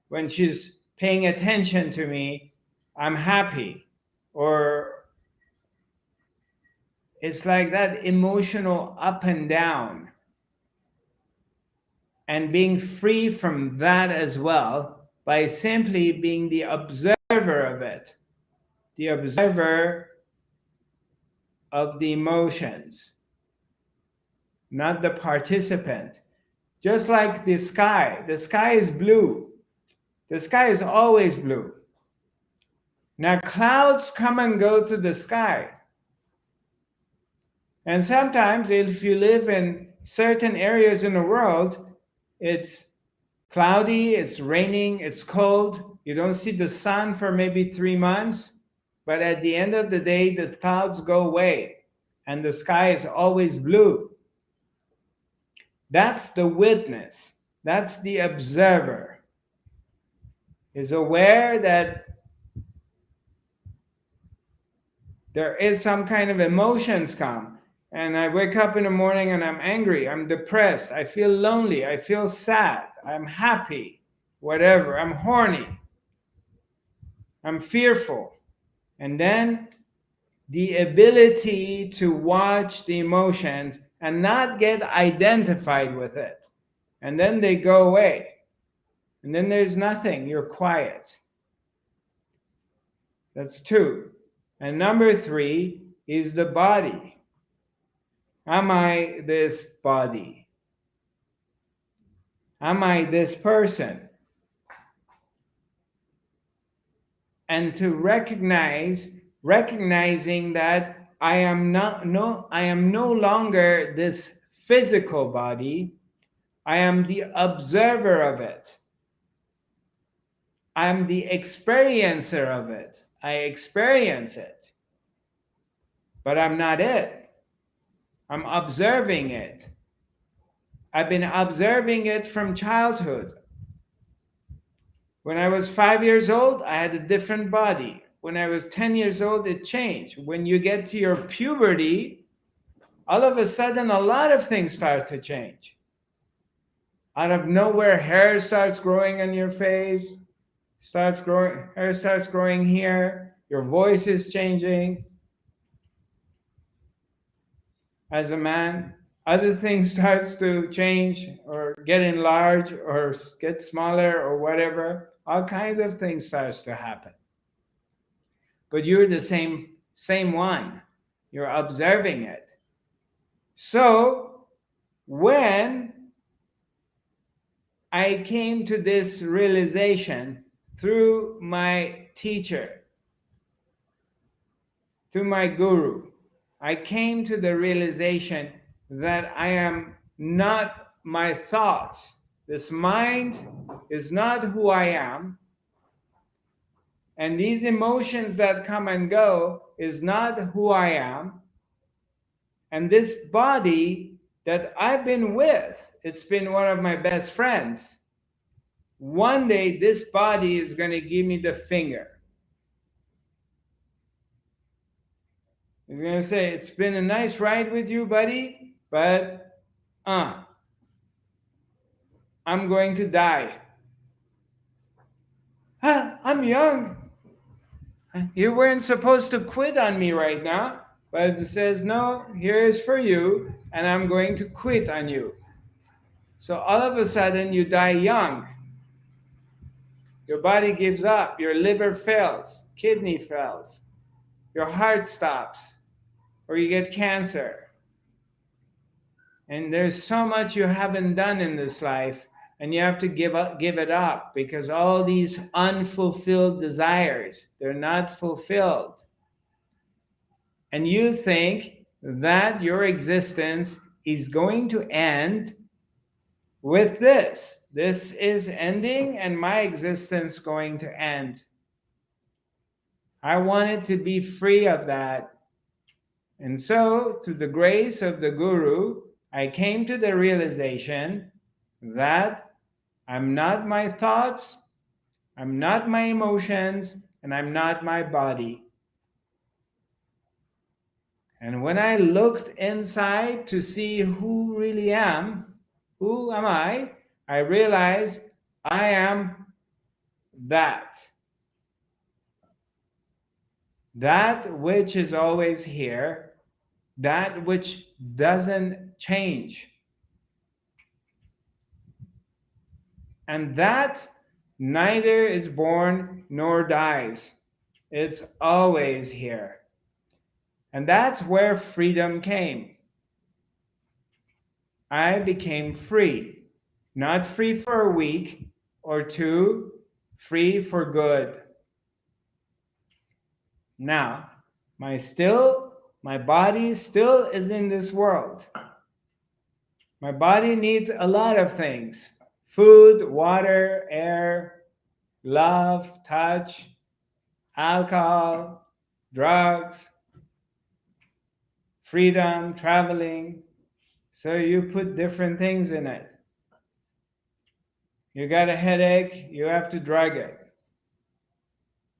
when she's paying attention to me, I'm happy. Or it's like that emotional up and down. And being free from that as well by simply being the observer of it, the observer of the emotions, not the participant. Just like the sky is blue. The sky is always blue. Now, clouds come and go through the sky. And sometimes, if you live in certain areas in the world, it's cloudy, it's raining, it's cold. You don't see the sun for maybe 3 months. But at the end of the day, the clouds go away and the sky is always blue. That's the witness. That's the observer. Is aware that there is some kind of emotions come. And I wake up in the morning and I'm angry, I'm depressed, I feel lonely, I feel sad, I'm happy, whatever, I'm horny, I'm fearful. And then the ability to watch the emotions and not get identified with it. And then they go away. And then there's nothing, you're quiet. That's two. And number three is the body. Am I this body? Am I this person? And to recognizing that I am no longer this physical body. I am the observer of it. I'm the experiencer of it. I experience it. But I'm not it. I'm observing it. I've been observing it from childhood. When I was 5 years old, I had a different body. When I was 10 years old, it changed. When you get to your puberty, all of a sudden, a lot of things start to change. Out of nowhere, hair starts growing on your face, hair starts growing here, your voice is changing as a man. Other things starts to change or get enlarged or get smaller or whatever. All kinds of things starts to happen. But you're the same one. You're observing it. So when I came to this realization through my teacher, to my guru, I came to the realization that I am not my thoughts. This mind is not who I am. And these emotions that come and go is not who I am. And this body that I've been with, it's been one of my best friends. One day this body is going to give me the finger. It's going to say, it's been a nice ride with you, buddy, but I'm going to die. I'm young. You weren't supposed to quit on me right now, but it says, no, here is for you, and I'm going to quit on you. So all of a sudden, you die young. Your body gives up, your liver fails, kidney fails, your heart stops, or you get cancer. And there's so much you haven't done in this life, and you have to give it up because all these unfulfilled desires, they're not fulfilled. And you think that your existence is going to end with this. This is ending, and my existence going to end. I wanted to be free of that. And so, through the grace of the Guru, I came to the realization that I'm not my thoughts, I'm not my emotions, and I'm not my body. And when I looked inside to see who really am, who am I realized I am that. That which is always here, that which doesn't change. And that neither is born nor dies. It's always here. And that's where freedom came. I became free. Not free for a week or two, free for good. Now, my body still is in this world. My body needs a lot of things: food, water, air, love, touch, alcohol, drugs, freedom, traveling. So you put different things in it. You got a headache, you have to drug it.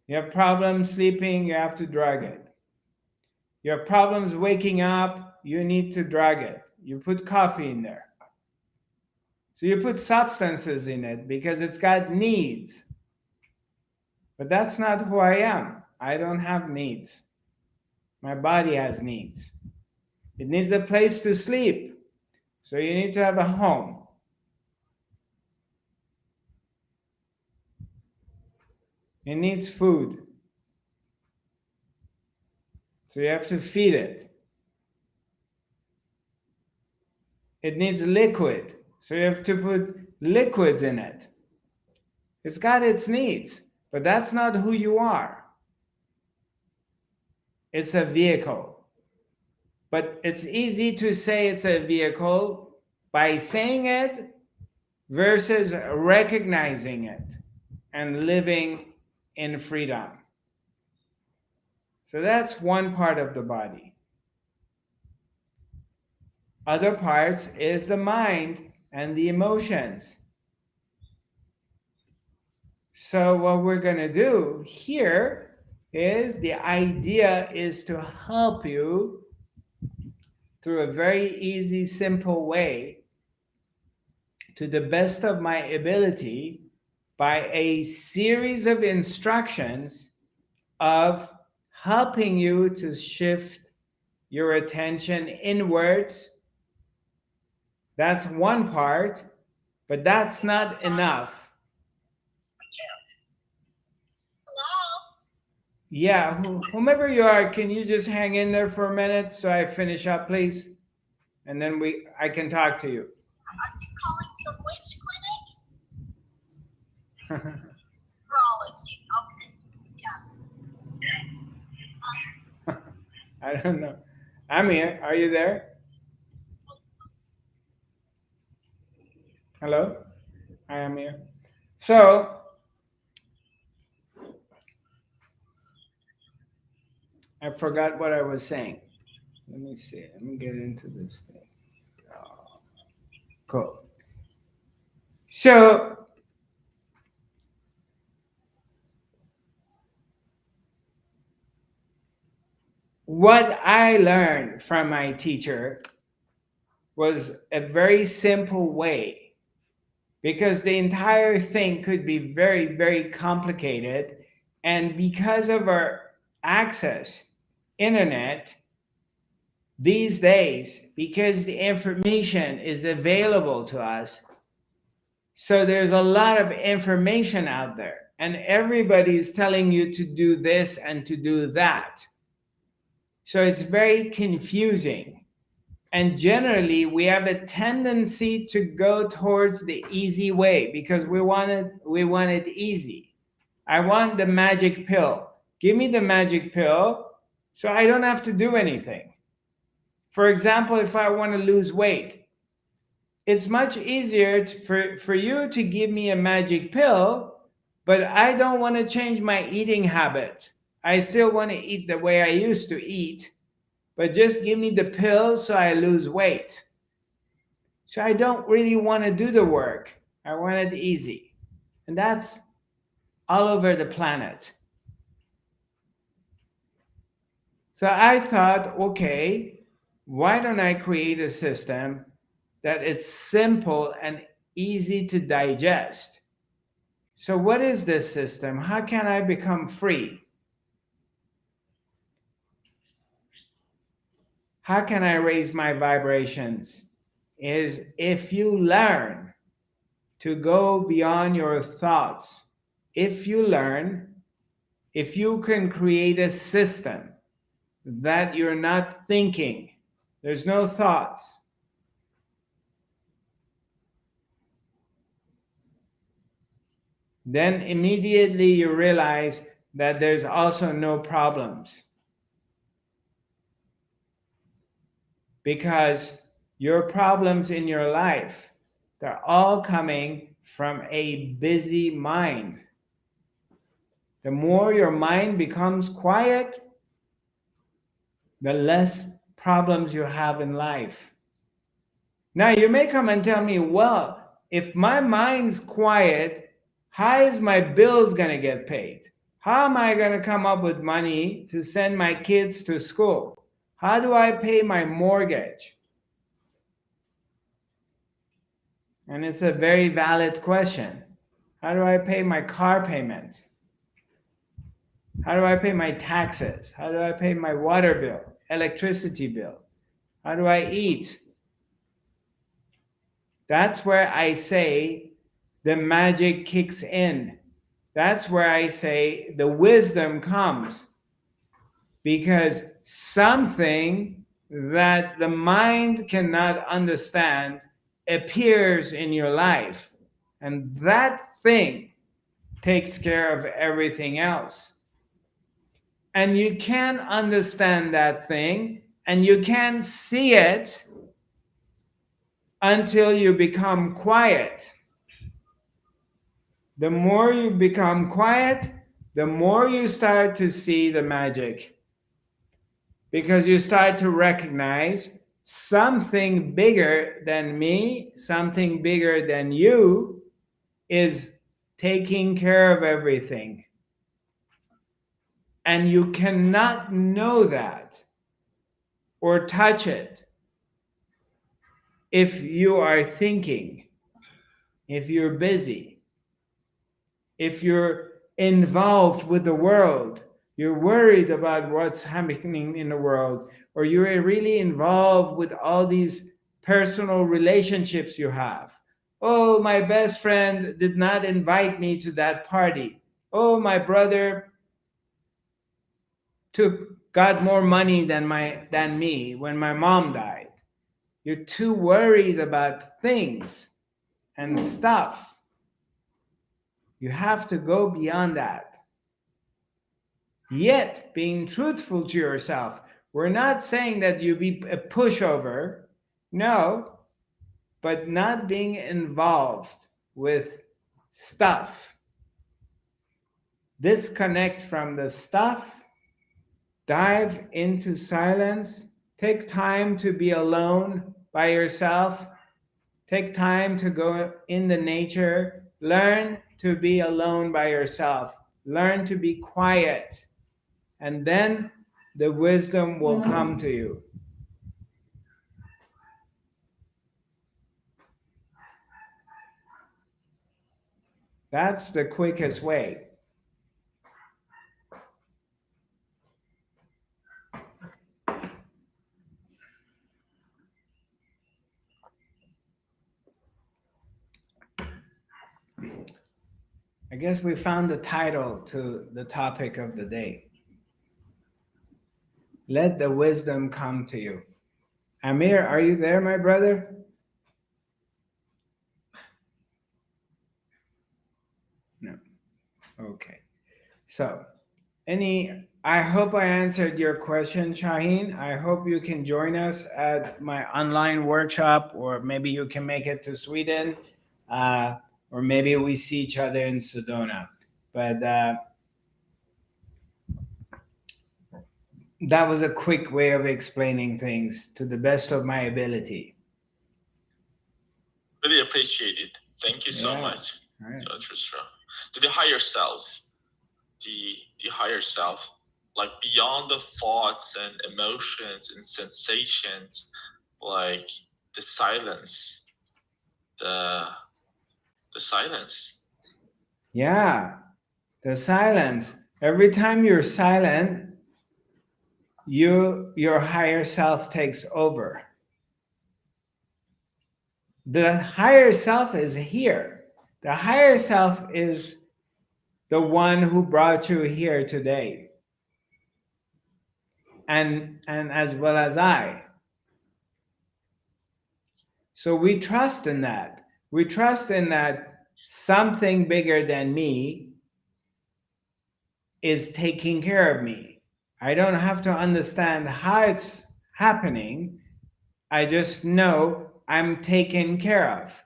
You have problems sleeping, you have to drug it. You have problems waking up, you need to drug it. You put coffee in there. So you put substances in it because it's got needs. But that's not who I am. I don't have needs. My body has needs. It needs a place to sleep. So you need to have a home. It needs food. So you have to feed it. It needs liquid. So you have to put liquids in it. It's got its needs, but that's not who you are. It's a vehicle. But it's easy to say it's a vehicle by saying it versus recognizing it and living in freedom. So that's one part of the body. Other parts is the mind and the emotions. So what we're going to do here is the idea is to help you through a very easy, simple way, to the best of my ability, by a series of instructions of helping you to shift your attention inwards. That's one part, but that's not enough. Hello? Yeah, whomever you are, can you just hang in there for a minute so I finish up, please? And then I can talk to you. Are you calling from which clinic? Urology. Okay. Yes. I don't know. I'm here. Are you there? Hello? I am here. So, I forgot what I was saying. Let me see. Let me get into this thing. Oh, cool. So, what I learned from my teacher was a very simple way because the entire thing could be very, very complicated. And because of our access, internet, these days, because the information is available to us, so there's a lot of information out there, and everybody's telling you to do this and to do that. So it's very confusing. And generally, we have a tendency to go towards the easy way because we want it easy. I want the magic pill. Give me the magic pill so I don't have to do anything. For example, if I want to lose weight, it's much easier for you to give me a magic pill, but I don't want to change my eating habit. I still want to eat the way I used to eat, but just give me the pill so I lose weight. So I don't really want to do the work. I want it easy. And that's all over the planet. So I thought, okay, why don't I create a system that it's simple and easy to digest? So what is this system? How can I become free? How can I raise my vibrations? Is if you learn to go beyond your thoughts, if you can create a system that you're not thinking, there's no thoughts, then immediately you realize that there's also no problems. Because your problems in your life, they're all coming from a busy mind. The more your mind becomes quiet, the less problems you have in life. Now you may come and tell me, well, if my mind's quiet, how is my bills going to get paid? How am I going to come up with money to send my kids to school? How do I pay my mortgage? And it's a very valid question. How do I pay my car payment? How do I pay my taxes? How do I pay my water bill, electricity bill? How do I eat? That's where I say the magic kicks in. That's where I say the wisdom comes. Because something that the mind cannot understand appears in your life. And that thing takes care of everything else. And you can understand that thing and you can see it until you become quiet. The more you become quiet, the more you start to see the magic. Because you start to recognize something bigger than me, something bigger than you is taking care of everything. And you cannot know that or touch it if you are thinking, if you're busy, if you're involved with the world, you're worried about what's happening in the world, or you're really involved with all these personal relationships you have. Oh, my best friend did not invite me to that party. Oh, my brother got more money than me when my mom died. You're too worried about things and stuff. You have to go beyond that. Yet, being truthful to yourself, we're not saying that you be a pushover, no, but not being involved with stuff. Disconnect from the stuff, dive into silence, take time to be alone by yourself, take time to go in the nature, learn to be alone by yourself, learn to be quiet, and then the wisdom will come to you. That's the quickest way. I guess we found the title to the topic of the day. Let the wisdom come to you. Amir, are you there, my brother? No. Okay. So, I hope I answered your question, Shaheen. I hope you can join us at my online workshop, or maybe you can make it to Sweden, uh, or maybe we see each other in Sedona. But that was a quick way of explaining things to the best of my ability. Really appreciate it. Thank you so Yeah. much, All right. Zarathustra. To the higher self, the higher self, like beyond the thoughts and emotions and sensations, like the silence, the silence. Yeah, the silence. Every time you're silent, your higher self takes over. The higher self is here. The higher self is the one who brought you here today. And as well as I. So we trust in that. We trust in that something bigger than me is taking care of me. I don't have to understand how it's happening. I just know I'm taken care of.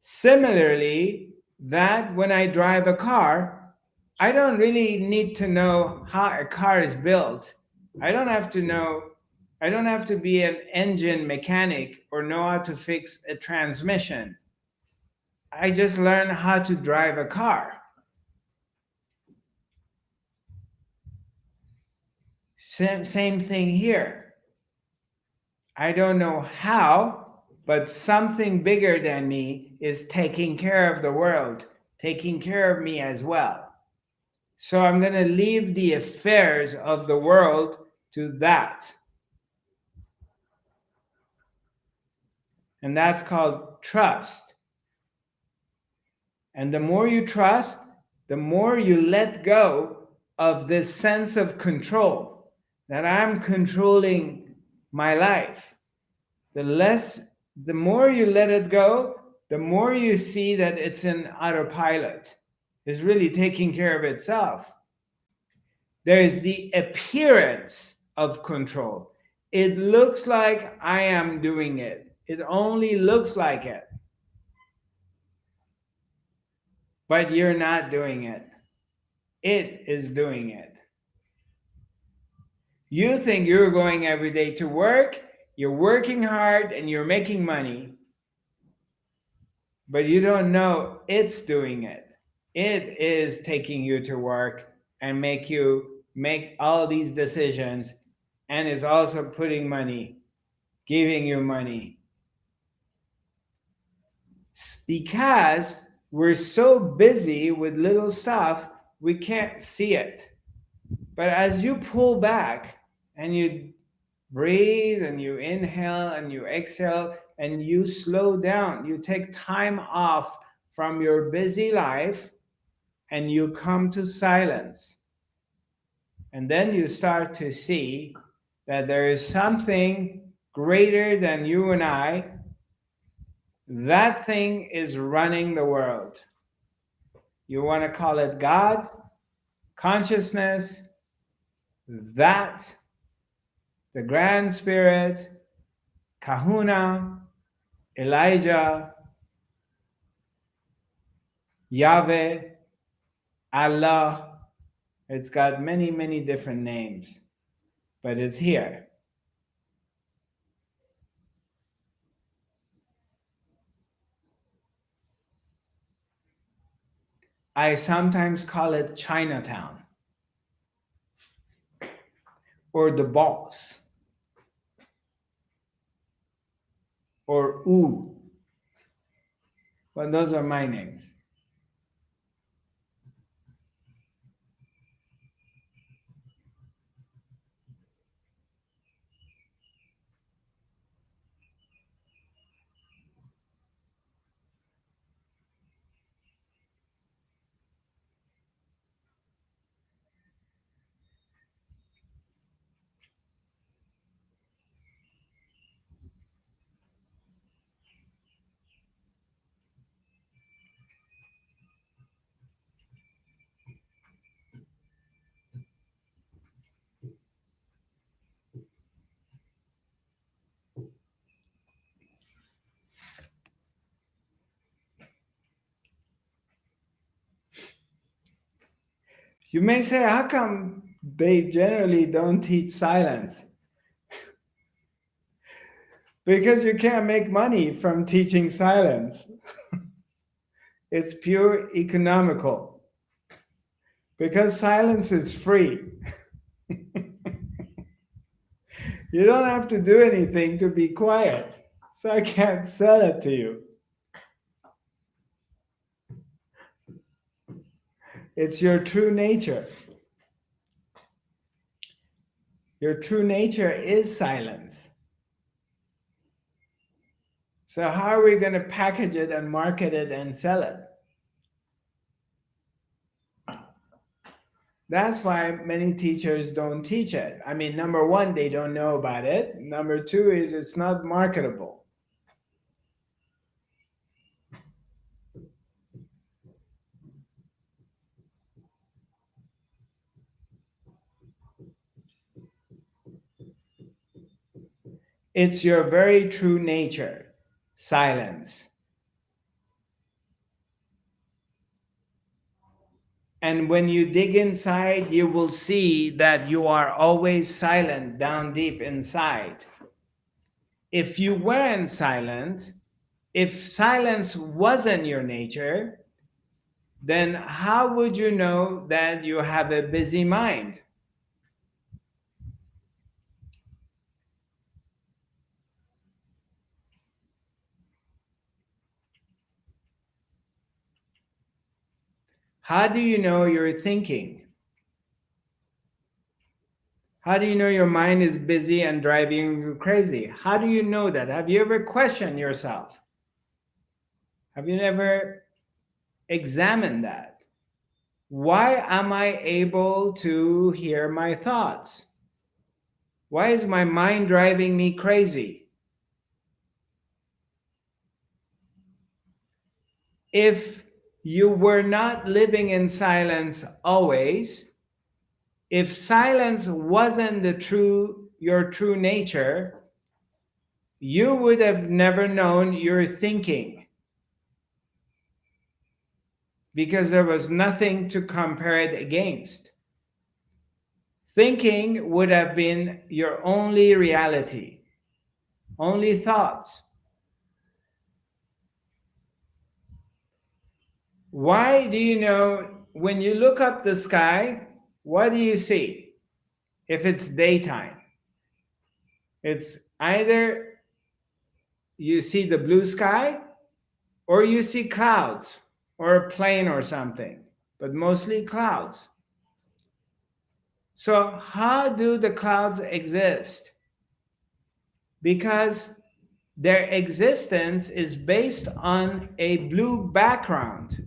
Similarly, that when I drive a car, I don't really need to know how a car is built. I don't have to know, I don't have to be an engine mechanic or know how to fix a transmission. I just learn how to drive a car. Same thing here. I don't know how, but something bigger than me is taking care of the world, taking care of me as well. So I'm going to leave the affairs of the world to that. And that's called trust. And the more you trust, the more you let go of this sense of control, that I'm controlling my life. The more you let it go, the more you see that it's an autopilot. It's really taking care of itself. There is the appearance of control. It looks like I am doing it. It only looks like it. But you're not doing it. It is doing it. You think you're going every day to work, you're working hard, and you're making money, but you don't know it's doing it. It is taking you to work and make you make all these decisions, and is also putting money, giving you money. Because we're so busy with little stuff, we can't see it. But as you pull back and you breathe and you inhale and you exhale and you slow down, you take time off from your busy life and you come to silence. And then you start to see that there is something greater than you and I. That thing is running the world. You want to call it God, consciousness, that, the Grand Spirit, Kahuna, Elijah, Yahweh, Allah. It's got many, many different names, but it's here. I sometimes call it Chinatown or the boss or Ooh. But those are my names. You may say, how come they generally don't teach silence? Because you can't make money from teaching silence. It's pure economical. Because silence is free. You don't have to do anything to be quiet. So I can't sell it to you. It's your true nature. Your true nature is silence. So how are we going to package it and market it and sell it? That's why many teachers don't teach it. I mean, number one, they don't know about it. Number two is it's not marketable. It's your very true nature, silence. And when you dig inside, you will see that you are always silent down deep inside. If you weren't silent, if silence wasn't your nature, then how would you know that you have a busy mind? How do you know you're thinking? How do you know your mind is busy and driving you crazy? How do you know that? Have you ever questioned yourself? Have you never examined that? Why am I able to hear my thoughts? Why is my mind driving me crazy? If you were not living in silence always, if silence wasn't your true nature, you would have never known you're thinking because there was nothing to compare it against. Thinking would have been your only reality, only thoughts. Why do you know when you look up the sky, what do you see? If it's daytime, it's either you see the blue sky or you see clouds or a plane or something, but mostly clouds. So, how do the clouds exist? Because their existence is based on a blue background.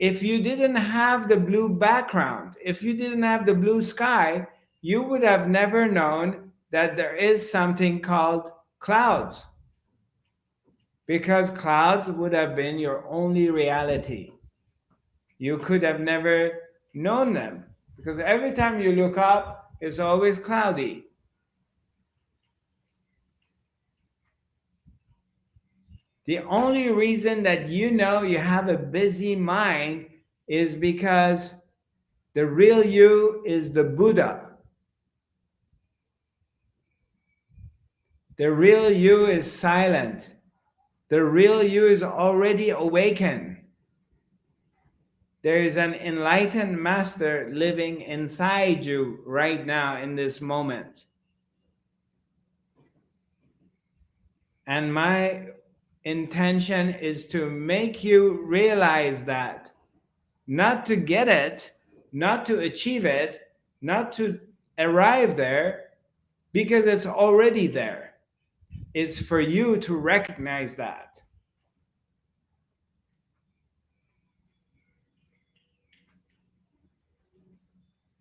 If you didn't have the blue background, if you didn't have the blue sky, you would have never known that there is something called clouds, because clouds would have been your only reality. You could have never known them because every time you look up, it's always cloudy. The only reason that you know you have a busy mind is because the real you is the Buddha. The real you is silent. The real you is already awakened. There is an enlightened master living inside you right now in this moment. And my intention is to make you realize that, not to get it, not to achieve it, not to arrive there, because it's already there. It's for you to recognize that.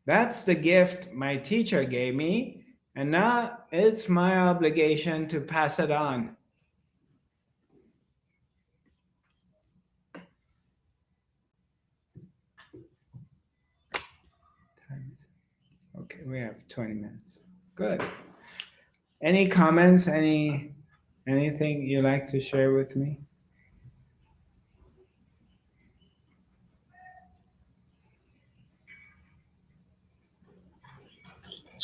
That's the gift my teacher gave me, and now it's my obligation to pass it on. Okay, we have 20 minutes. Good. Any comments? Anything you like to share with me?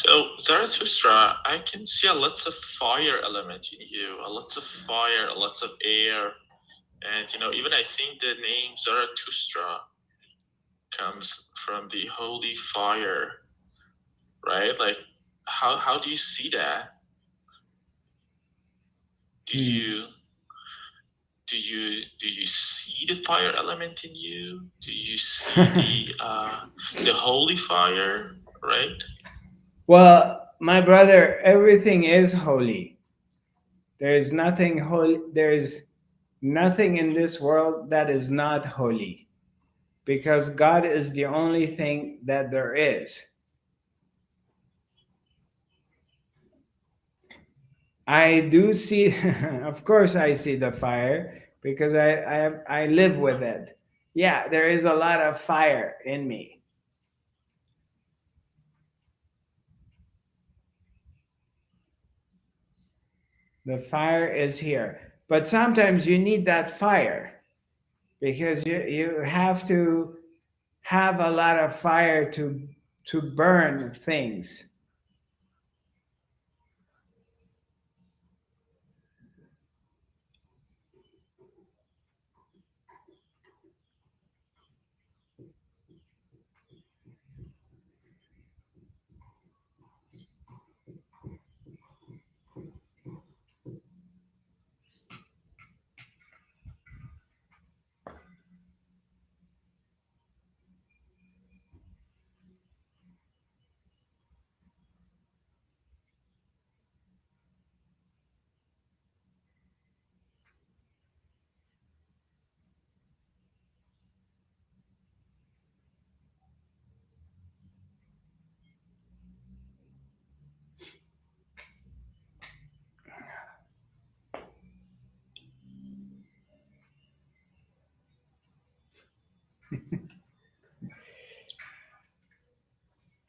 So Zarathustra, I can see a lots of fire element in you, a lots of fire, a lots of air, and even I think the name Zarathustra comes from the holy fire, right? Like, how do you see that? Do you do you see the fire element in you? Do you see the holy fire, right? Well, my brother, everything is holy. There is nothing holy. There is nothing in this world that is not holy, because God is the only thing that there is. I do see, of course, I see the fire because I live with it. Yeah, there is a lot of fire in me. The fire is here. But sometimes you need that fire because you have to have a lot of fire to burn things.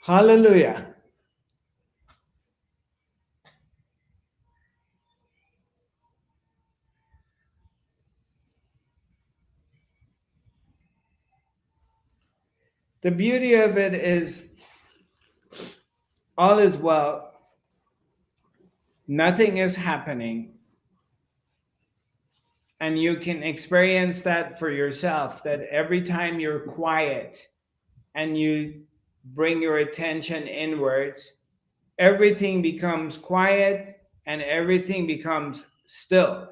Hallelujah. The beauty of it is all is well, nothing is happening, and you can experience that for yourself, that every time you're quiet and you bring your attention inwards, everything becomes quiet and everything becomes still.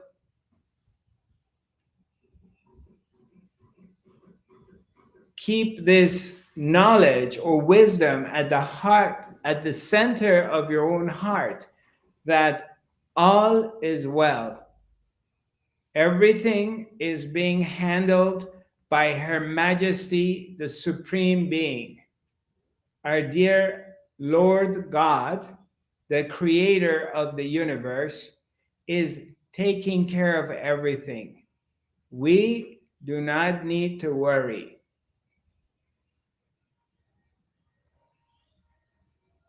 Keep this knowledge or wisdom at the heart, at the center of your own heart, that all is well. Everything is being handled by Her Majesty, the Supreme Being, our dear Lord God, the creator of the universe, is taking care of everything. We do not need to worry.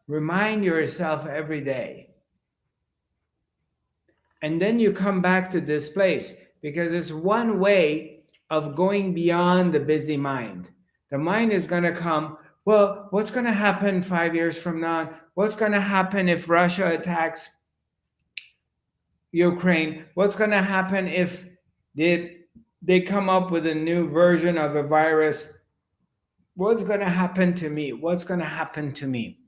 Remind yourself every day. And then you come back to this place, because it's one way of going beyond the busy mind. The mind is going to come, well, what's going to happen 5 years from now? What's going to happen if Russia attacks Ukraine? What's going to happen if they come up with a new version of a virus? What's going to happen to me? What's going to happen to me?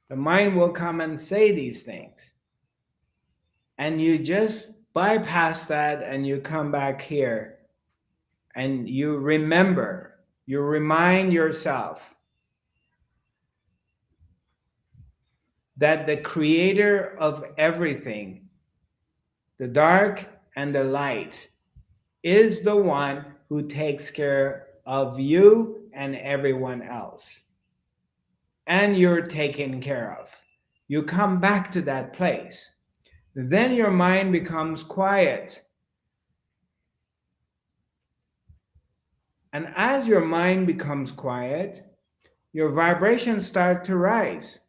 The mind will come and say these things. And you just bypass that and you come back here and you remember, you remind yourself that the creator of everything, the dark and the light, is the one who takes care of you and everyone else. And you're taken care of. You come back to that place. Then your mind becomes quiet. And as your mind becomes quiet, your vibrations start to rise,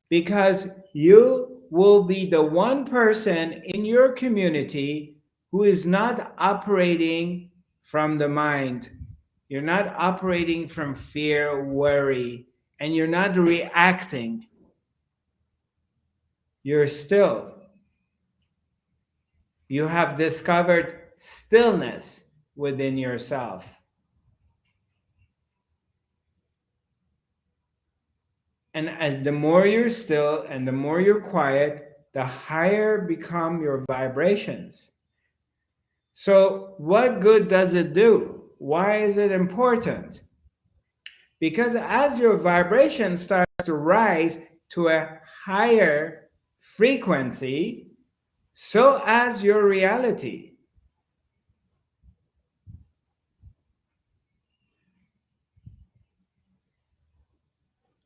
because you will be the one person in your community who is not operating from the mind. You're not operating from fear, worry, and you're not reacting. You're still. You have discovered stillness within yourself. And as the more you're still and the more you're quiet, the higher become your vibrations. So, what good does it do? Why is it important? Because as your vibration starts to rise to a higher frequency, so as your reality.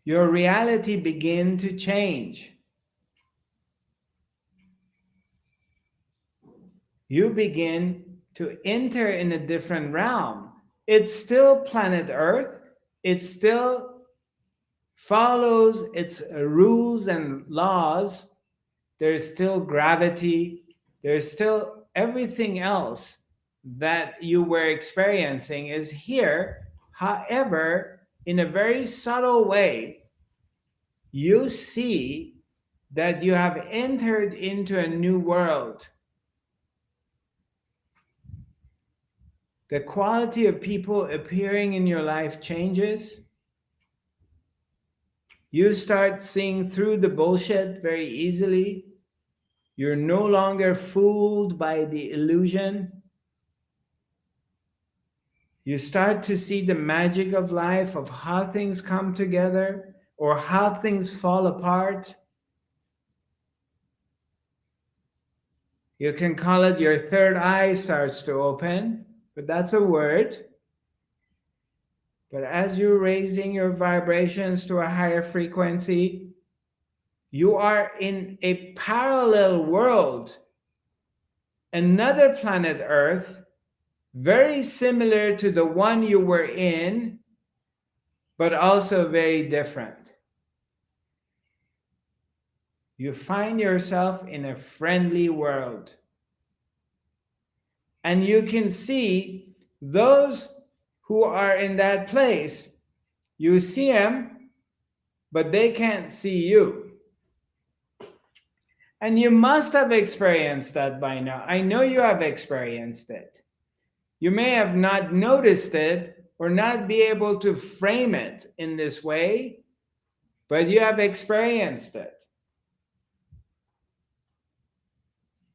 Your reality begin to change. You begin to enter in a different realm. It's still planet Earth. It still follows its rules and laws. There's still gravity. There's still everything else that you were experiencing is here. However, in a very subtle way, you see that you have entered into a new world. The quality of people appearing in your life changes. You start seeing through the bullshit very easily. You're no longer fooled by the illusion. You start to see the magic of life, of how things come together or how things fall apart. You can call it your third eye starts to open, but that's a word. But as you're raising your vibrations to a higher frequency, you are in a parallel world, another planet Earth, very similar to the one you were in, but also very different. You find yourself in a friendly world. And you can see those who are in that place. You see them, but they can't see you. And you must have experienced that by now. I know you have experienced it. You may have not noticed it or not be able to frame it in this way, but you have experienced it.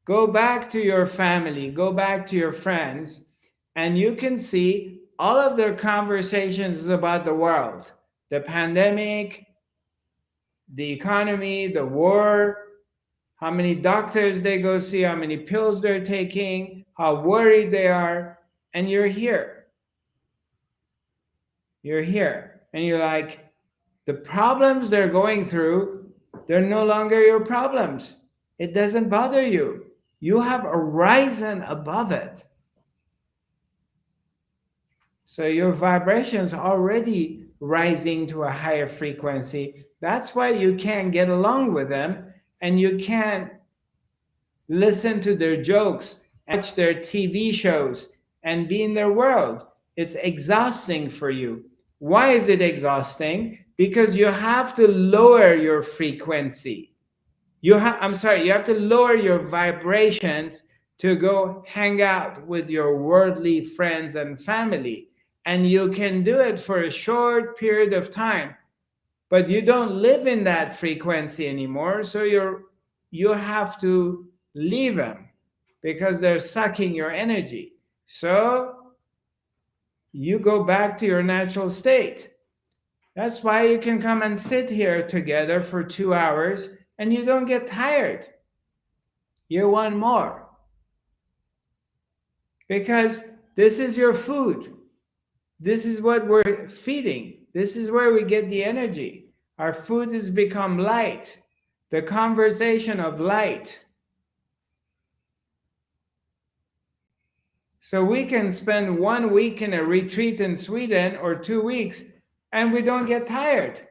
Go back to your family, go back to your friends, and you can see all of their conversations about the world, the pandemic, the economy, the war, how many doctors they go see, how many pills they're taking, how worried they are, and you're here. You're here, and you're like, the problems they're going through, they're no longer your problems. It doesn't bother you. You have arisen above it. So your vibrations already rising to a higher frequency. That's why you can't get along with them and you can't listen to their jokes, watch their TV shows, and be in their world. It's exhausting for you. Why is it exhausting? Because you have to lower your frequency. You have to lower your vibrations to go hang out with your worldly friends and family. And you can do it for a short period of time, but you don't live in that frequency anymore. So you have to leave them because they're sucking your energy. So you go back to your natural state. That's why you can come and sit here together for 2 hours and you don't get tired. You want more. Because this is your food. This is what we're feeding. This is where we get the energy. Our food has become light. The conversation of light. So we can spend 1 week in a retreat in Sweden or 2 weeks and we don't get tired.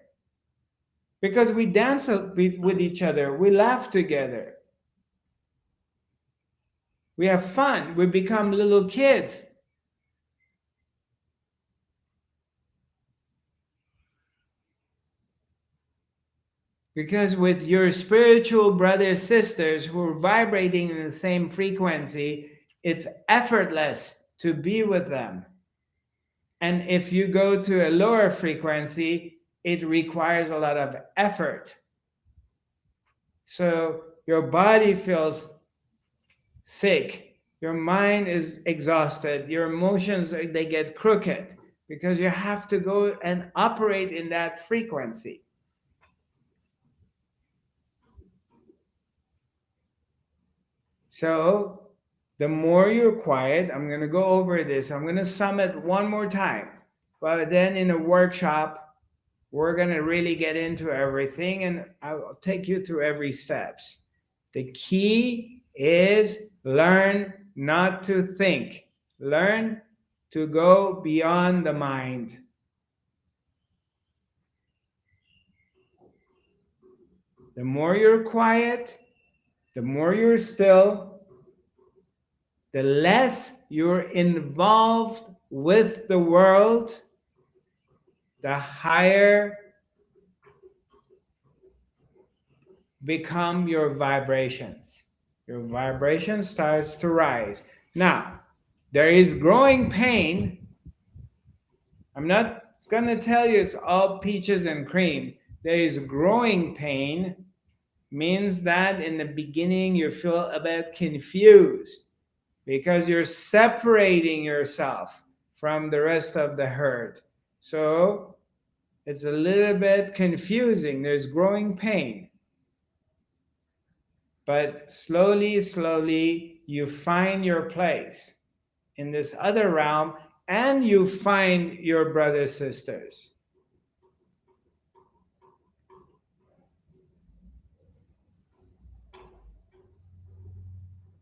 Because we dance with each other. We laugh together. We have fun. We become little kids. Because with your spiritual brothers, sisters who are vibrating in the same frequency, it's effortless to be with them. And if you go to a lower frequency, it requires a lot of effort. So your body feels sick, your mind is exhausted, your emotions they get crooked because you have to go and operate in that frequency. So the more you're quiet, I'm going to go over this. I'm going to sum it one more time. But then in a workshop, we're going to really get into everything and I'll take you through every steps. The key is learn not to think. Learn to go beyond the mind. The more you're quiet, the more you're still, the less you're involved with the world, the higher become your vibrations. Your vibration starts to rise. Now, there is growing pain. I'm not going to tell you it's all peaches and cream. There is growing pain, means that in the beginning you feel a bit confused because you're separating yourself from the rest of the herd. So it's a little bit confusing. There's growing pain. But slowly, slowly, you find your place in this other realm and you find your brothers, sisters.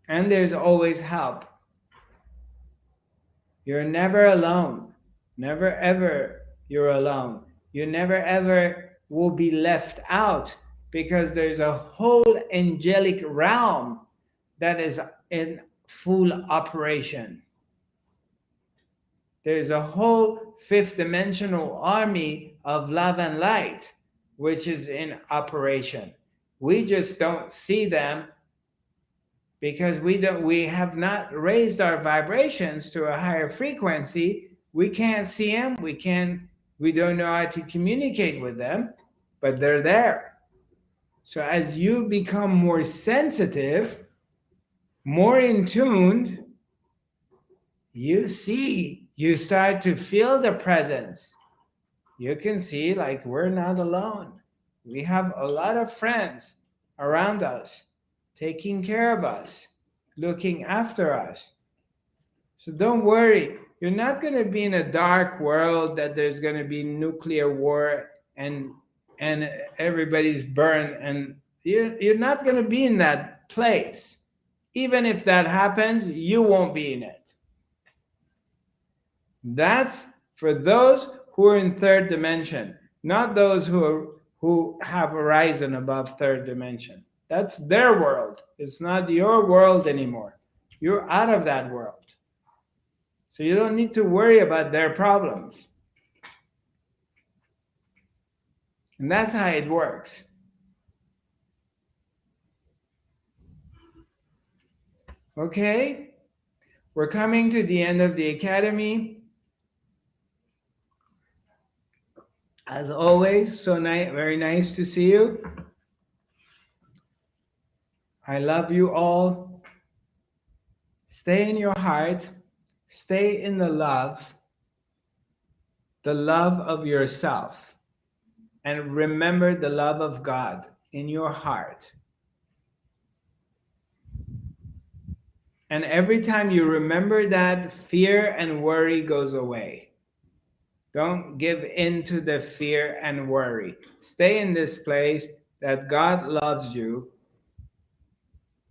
And there's always help. You're never alone. Never ever you're alone. You never ever will be left out because there's a whole angelic realm that is in full operation. There's a whole fifth dimensional army of love and light which is in operation. We just don't see them because we have not raised our vibrations to a higher frequency. We can't see them, we don't know how to communicate with them, but they're there. So as you become more sensitive, more in tune, you start to feel the presence. You can see like we're not alone. We have a lot of friends around us, taking care of us, looking after us. So don't worry. You're not going to be in a dark world that there's going to be nuclear war and everybody's burned, and you're not going to be in that place. Even if that happens, you won't be in it. That's for those who are in third dimension, not those who have arisen above third dimension. That's their world. It's not your world anymore. You're out of that world. So you don't need to worry about their problems. And that's how it works. Okay? We're coming to the end of the academy. As always, so very nice to see you. I love you all. Stay in your heart. Stay in the love of yourself. And remember the love of God in your heart. And every time you remember that, fear and worry goes away. Don't give in to the fear and worry. Stay in this place that God loves you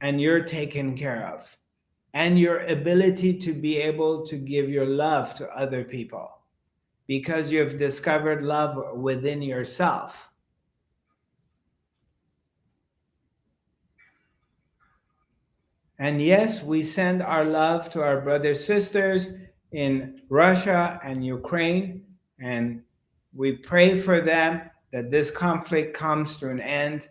and you're taken care of. And your ability to be able to give your love to other people because you've discovered love within yourself. And yes, we send our love to our brothers, sisters in Russia and Ukraine, and we pray for them that this conflict comes to an end,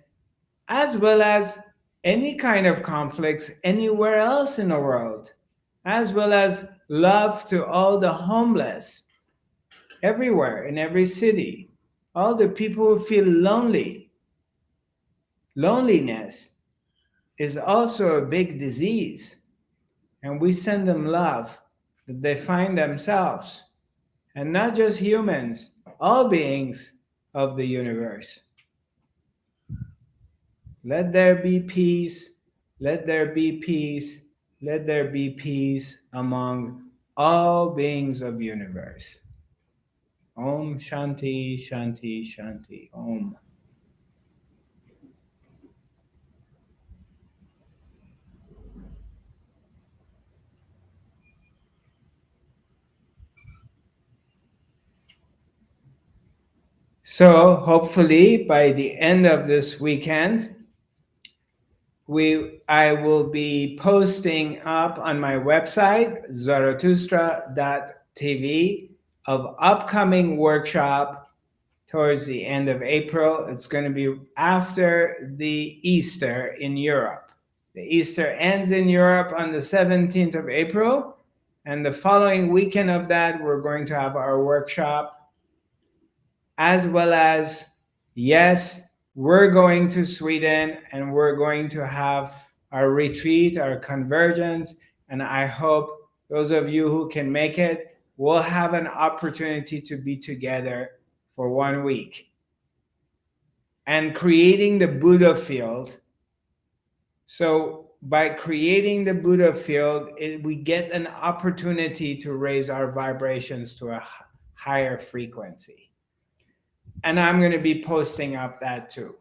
as well as any kind of conflicts anywhere else in the world, as well as love to all the homeless everywhere in every city, all the people who feel lonely. Loneliness is also a big disease, and we send them love that they find themselves, and not just humans, all beings of the universe. Let there be peace, let there be peace, let there be peace among all beings of universe. Om Shanti Shanti Shanti Om. So hopefully by the end of this weekend, I will be posting up on my website, Zarathustra.tv, of upcoming workshop towards the end of April. It's going to be after the Easter in Europe. The Easter ends in Europe on the 17th of April, and the following weekend of that, we're going to have our workshop, as well as, yes, we're going to Sweden and we're going to have our retreat, our convergence, and I hope those of you who can make it will have an opportunity to be together for 1 week. And creating the Buddha field. So by creating the Buddha field, we get an opportunity to raise our vibrations to a higher frequency. And I'm going to be posting up that too.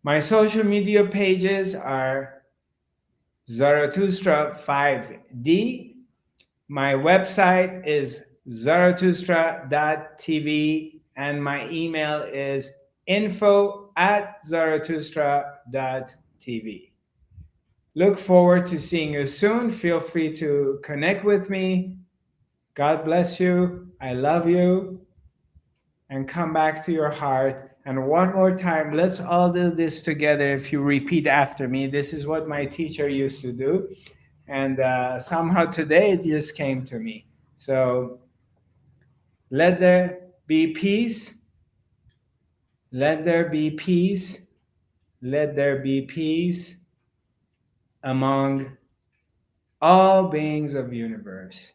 My social media pages are Zarathustra 5D. My website is zarathustra.tv, and my email is info@zarathustra.tv. Look forward to seeing you soon. Feel free to connect with me. God bless you. I love you. And come back to your heart. And one more time, let's all do this together. If you repeat after me, this is what my teacher used to do. And somehow today it just came to me. So let there be peace. Let there be peace. Let there be peace among all beings of universe.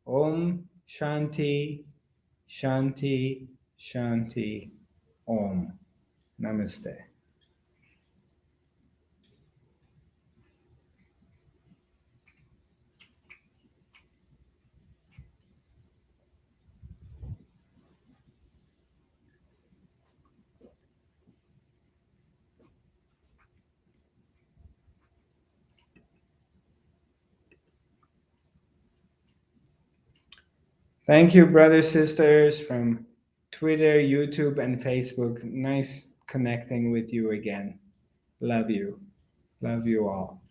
Om Shanti, Shanti, Shanti, Om. Namaste. Thank you, brothers, sisters from Twitter, YouTube, and Facebook. Nice connecting with you again. Love you. Love you all.